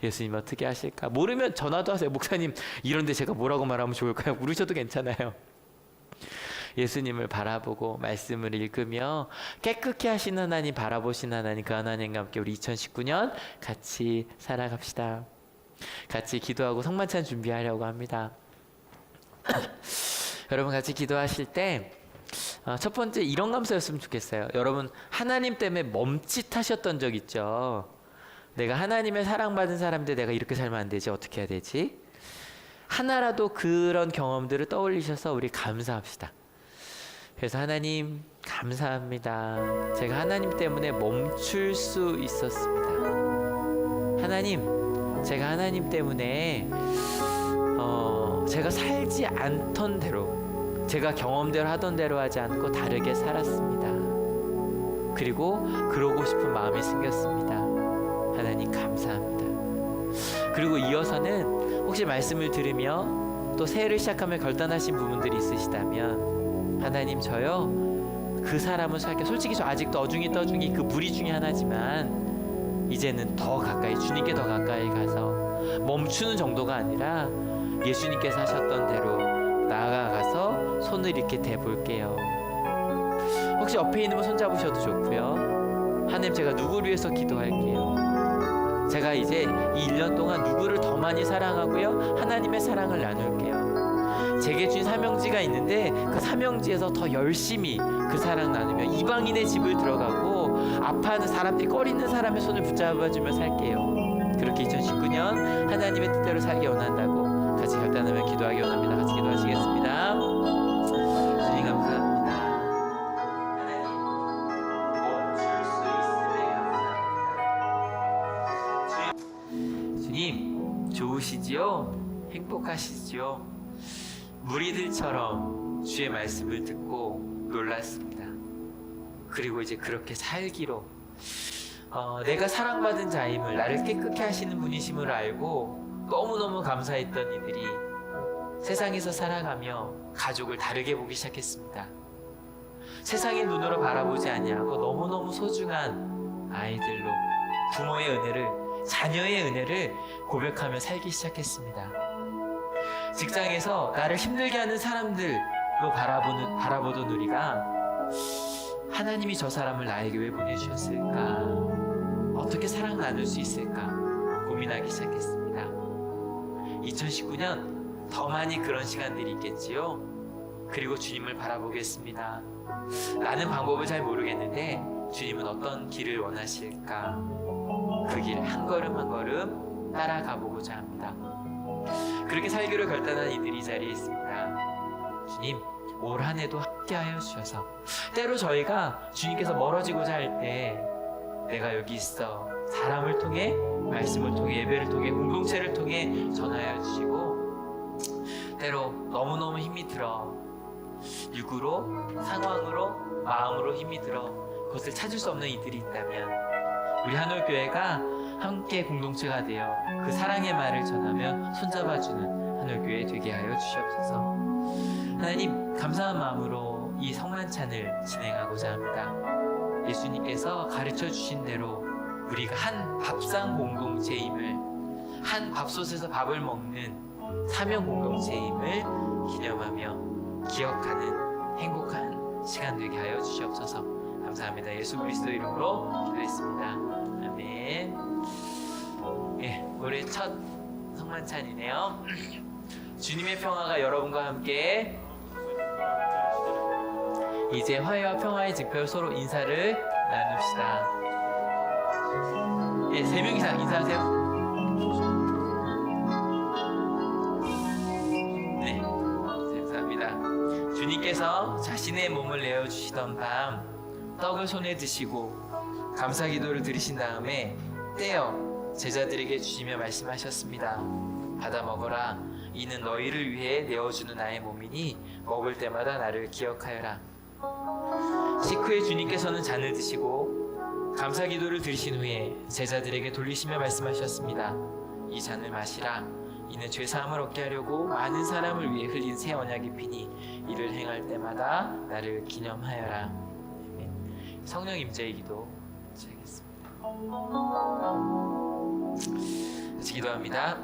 Speaker 3: 예수님 어떻게 하실까? 모르면 전화도 하세요. 목사님, 이런데 제가 뭐라고 말하면 좋을까요? 물으셔도 괜찮아요. 예수님을 바라보고 말씀을 읽으며 깨끗게 하신 하나님, 바라보신 하나님, 그 하나님과 함께 우리 2019년 같이 살아갑시다. 같이 기도하고 성만찬 준비하려고 합니다. 여러분 같이 기도하실 때 첫 번째 이런 감사였으면 좋겠어요. 여러분 하나님 때문에 멈칫하셨던 적 있죠? 내가 하나님의 사랑받은 사람인데 내가 이렇게 살면 안 되지, 어떻게 해야 되지? 하나라도 그런 경험들을 떠올리셔서 우리 감사합시다. 그래서 하나님 감사합니다. 제가 하나님 때문에 멈출 수 있었습니다. 하나님, 제가 하나님 때문에 제가 살지 않던 대로, 제가 경험대로 하던 대로 하지 않고 다르게 살았습니다. 그리고 그러고 싶은 마음이 생겼습니다. 하나님 감사합니다. 그리고 이어서는 혹시 말씀을 들으며 또 새해를 시작하며 결단하신 부분들이 있으시다면, 하나님 저요 그 사람을 살게, 솔직히 저 아직도 어중이 떠중이 그 무리 중에 하나지만 이제는 더 가까이, 주님께 더 가까이 가서 멈추는 정도가 아니라 예수님께서 하셨던 대로 나아가서 손을 이렇게 대볼게요. 혹시 옆에 있는 분 손잡으셔도 좋고요. 하나님, 제가 누구를 위해서 기도할게요. 제가 이제 이 1년 동안 누구를 더 많이 사랑하고요, 하나님의 사랑을 나눌게요. 제게 준 사명지가 있는데 그 사명지에서 더 열심히 그 사랑 나누며 이방인의 집을 들어가고 아파하는 사람들이, 꺼리는 사람의 손을 붙잡아주며 살게요. 그렇게 2019년 하나님의 뜻대로 살기 원한다고 같이 결단하며 기도하기 원합니다. 같이 기도하시겠습니다. 주님 감사합니다. 하나님, 멈출 수 있음에 감사합니다. 주님, 좋으시지요? 행복하시지요? 무리들처럼 주의 말씀을 듣고 놀랐습니다. 그리고 이제 그렇게 살기로, 내가 사랑받은 자임을, 나를 깨끗게 하시는 분이심을 알고 너무너무 감사했던 이들이 세상에서 살아가며 가족을 다르게 보기 시작했습니다. 세상의 눈으로 바라보지 아니하고 너무너무 소중한 아이들로 부모의 은혜를, 자녀의 은혜를 고백하며 살기 시작했습니다. 직장에서 나를 힘들게 하는 사람들로 바라보던 우리가 하나님이 저 사람을 나에게 왜 보내주셨을까? 어떻게 사랑 나눌 수 있을까? 고민하기 시작했습니다. 2019년 더 많이 그런 시간들이 있겠지요. 그리고 주님을 바라보겠습니다. 나는 방법을 잘 모르겠는데 주님은 어떤 길을 원하실까? 그 길 한 걸음 한 걸음 따라가 보고자 합니다. 그렇게 살기로 결단한 이들이 이 자리에 있습니다. 주님, 올 한 해도 함께하여 주셔서, 때로 저희가 주님께서 멀어지고자 할 때 내가 여기 있어, 사람을 통해, 말씀을 통해, 예배를 통해, 공동체를 통해 전하여 주시고, 때로 너무너무 힘이 들어, 육으로, 상황으로, 마음으로 힘이 들어 그것을 찾을 수 없는 이들이 있다면 우리 한올교회가 함께 공동체가 되어 그 사랑의 말을 전하며 손잡아주는 하늘교회 되게 하여 주시옵소서. 하나님, 감사한 마음으로 이 성만찬을 진행하고자 합니다. 예수님께서 가르쳐 주신 대로 우리가 한 밥상 공동체임을, 한 밥솥에서 밥을 먹는 사명 공동체임을 기념하며 기억하는 행복한 시간 되게 하여 주시옵소서. 감사합니다. 예수 그리스도 이름으로 기도했습니다. 아멘. 예, 올해 첫 성만찬이네요. 주님의 평화가 여러분과 함께. 이제 화해와 평화의 증표로 서로 인사를 나눕시다. 예, 3명 이상 인사하세요. 네, 감사합니다. 주님께서 자신의 몸을 내어주시던 밤 떡을 손에 드시고 감사 기도를 드리신 다음에 떼어 제자들에게 주시며 말씀하셨습니다. 받아 먹어라. 이는 너희를 위해 내어주는 나의 몸이니 먹을 때마다 나를 기억하여라. 식후에 주님께서는 잔을 드시고 감사 기도를 드리신 후에 제자들에게 돌리시며 말씀하셨습니다. 이 잔을 마시라. 이는 죄 사함을 얻게 하려고 많은 사람을 위해 흘린 새 언약의 피니 이를 행할 때마다 나를 기념하여라. 성령 임재의 기도 드리겠습니다. 같이 기도합니다.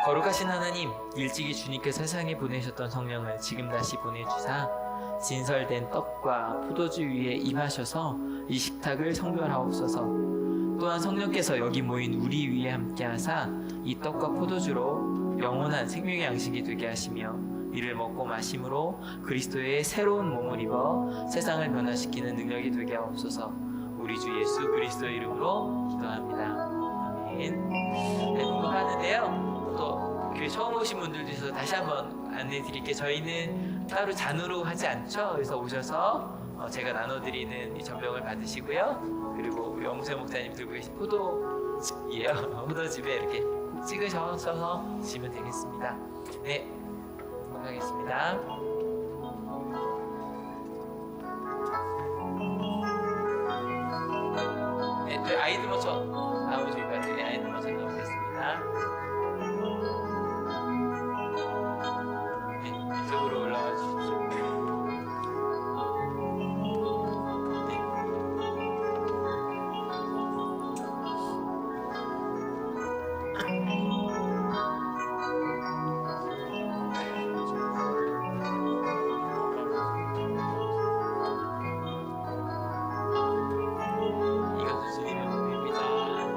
Speaker 3: 거룩하신 하나님, 일찍이 주님께서 세상에 보내셨던 성령을 지금 다시 보내주사 진설된 떡과 포도주 위에 임하셔서 이 식탁을 성별하옵소서. 또한 성령께서 여기 모인 우리 위에 함께하사 이 떡과 포도주로 영원한 생명의 양식이 되게 하시며 이를 먹고 마심으로 그리스도의 새로운 몸을 입어 세상을 변화시키는 능력이 되게 하옵소서. 우리 주 예수 그리스도 이름으로 기도합니다. 아멘. 네, 궁금하는데요. 또 교회 처음 오신 분들도 있어서 다시 한번 안내해 드릴게요. 저희는 따로 잔으로 하지 않죠. 그래서 오셔서 제가 나눠드리는 이 전병을 받으시고요. 그리고 우리 영세 목사님 들고 계신 포도즙이에요. 포도즙에 이렇게 찍으셔서 드시면 되겠습니다. 네, 감사하겠습니다. 네, 저희 아이들 먼저 나오면 좋을 것 같아요. 아이들 먼저 나오겠습니다. 네, 이쪽으로 올라와 주십시오. 이것은 주님의 몸입니다.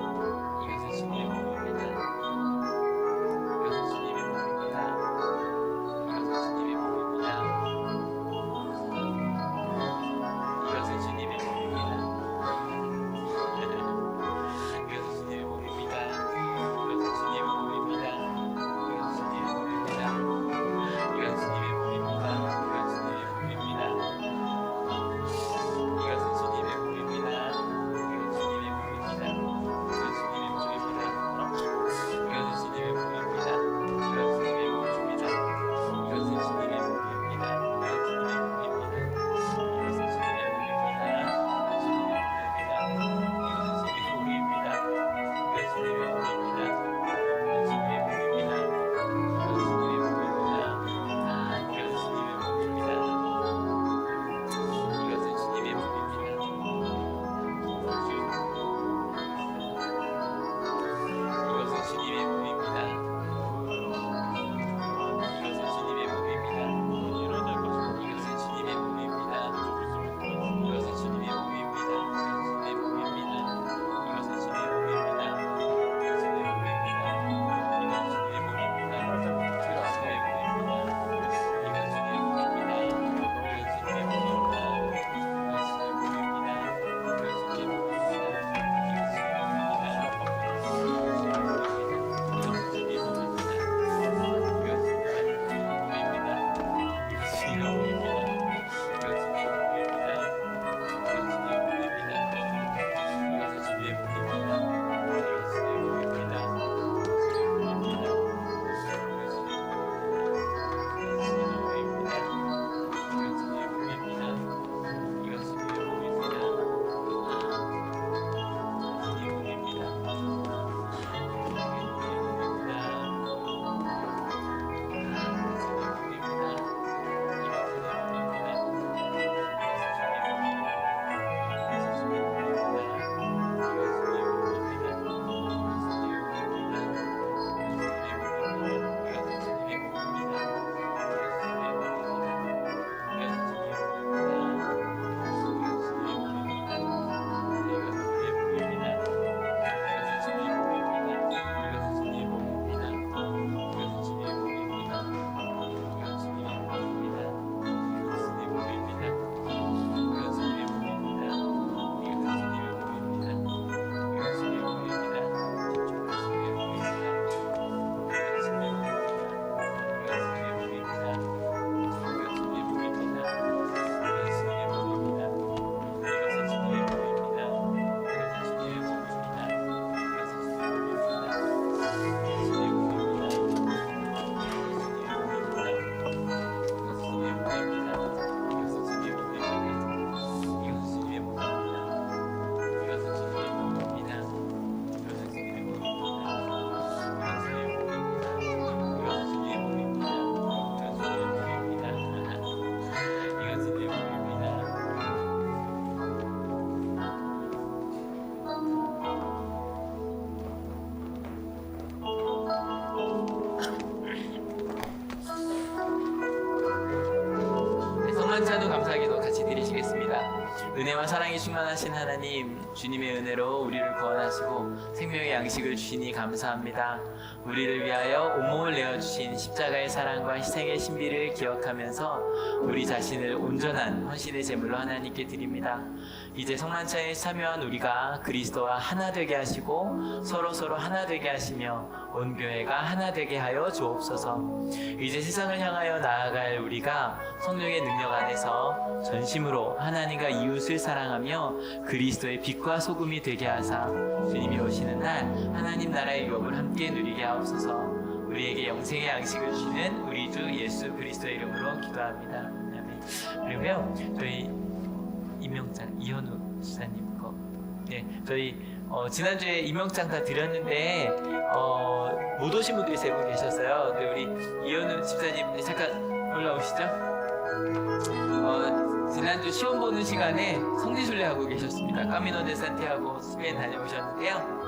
Speaker 3: 은혜와 사랑이 충만하신 하나님, 주님의 은혜로 우리를 구원하시고 생명의 양식을 주시니 감사합니다. 우리를 위하여 온몸을 내어주신 십자가의 사랑과 희생의 신비를 기억하면서 우리 자신을 온전한 헌신의 제물로 하나님께 드립니다. 이제 성만찬에 참여한 우리가 그리스도와 하나 되게 하시고 서로 하나 되게 하시며 온 교회가 하나 되게 하여 주옵소서. 이제 세상을 향하여 나아갈 우리가 성령의 능력 안에서 전심으로 하나님과 이웃을 사랑하며 그리스도의 빛과 소금이 되게 하사 주님이 오시는 날 하나님 나라의 유업을 함께 누리게 하옵소서. 우리에게 영생의 양식을 주시는 우리 주 예수 그리스도의 이름으로 기도합니다. 아멘. 그리고요, 저희 임명장 이현우 집사님 거, 네, 저희 지난주에 임명장 다 드렸는데 못 오신 분들이 3분 계셨어요. 근데 우리 이현우 집사님 잠깐 올라오시죠. 지난주 시험 보는 시간에 성지순례 하고 계셨습니다. 까미노 데 산티아고 스페인 다녀오셨는데요.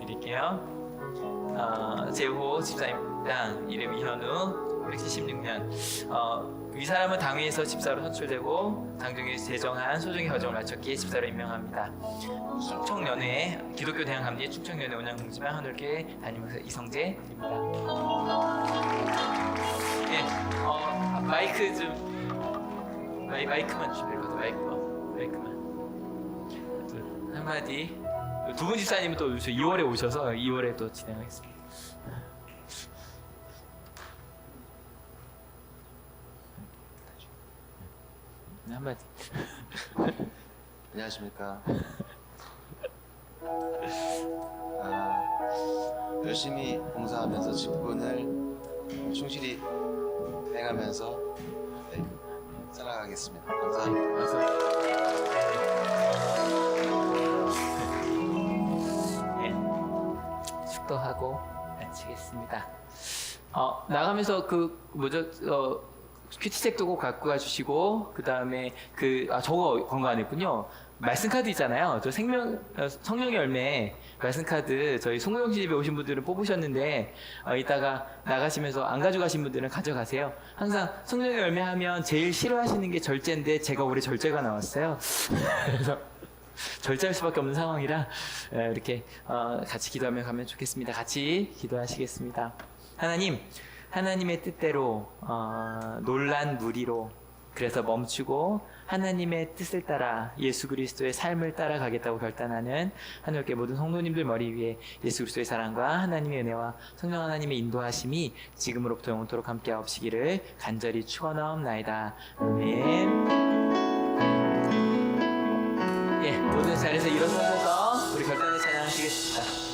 Speaker 3: 드릴게요. 제호 집사입니다. 이름 이현우, 1976년. 이 사람은 당회에서 집사로 선출되고 당정에서 제정한 소정의 과정을 마쳤기에 집사로 임명합니다. 충청연회 기독교 대학 감리 충청연회 운영공지만 하늘교회 담임목사 이성재입니다. 네, 마이크 좀 마이크만 주시면 될것 같아요. 마이크만 한마디. 두 분 집사님은 또 2월에 오셔서 2월에 또 진행하겠습니다. 한마디.
Speaker 4: 안녕하십니까. 열심히 봉사하면서 직분을 충실히 행하면서 살아가겠습니다. 감사합니다.
Speaker 3: 네, 축도하고 마치겠습니다. 나가면서 큐티책도 꼭 갖고 가주시고, 그 다음에 저거 권고 안 했군요. 말씀 카드 있잖아요. 저 성령의 열매 말씀 카드 저희 송호영 씨 집에 오신 분들은 뽑으셨는데 이따가 나가시면서 안 가져가신 분들은 가져가세요. 항상 성령의 열매 하면 제일 싫어하시는 게 절제인데 제가 올해 절제가 나왔어요. 그래서 절제할 수밖에 없는 상황이라 이렇게 같이 기도하며 가면 좋겠습니다. 같이 기도하시겠습니다. 하나님의 뜻대로 놀란 무리로 그래서 멈추고 하나님의 뜻을 따라 예수 그리스도의 삶을 따라가겠다고 결단하는 하늘교회 모든 성도님들 머리 위에 예수 그리스도의 사랑과 하나님의 은혜와 성령 하나님의 인도하심이 지금으로부터 영원토록 함께 하옵시기를 간절히 축원하옵나이다. 아멘. 예, 모든 자리에서 일어서셔서 우리 결단의 찬양하시겠습니다.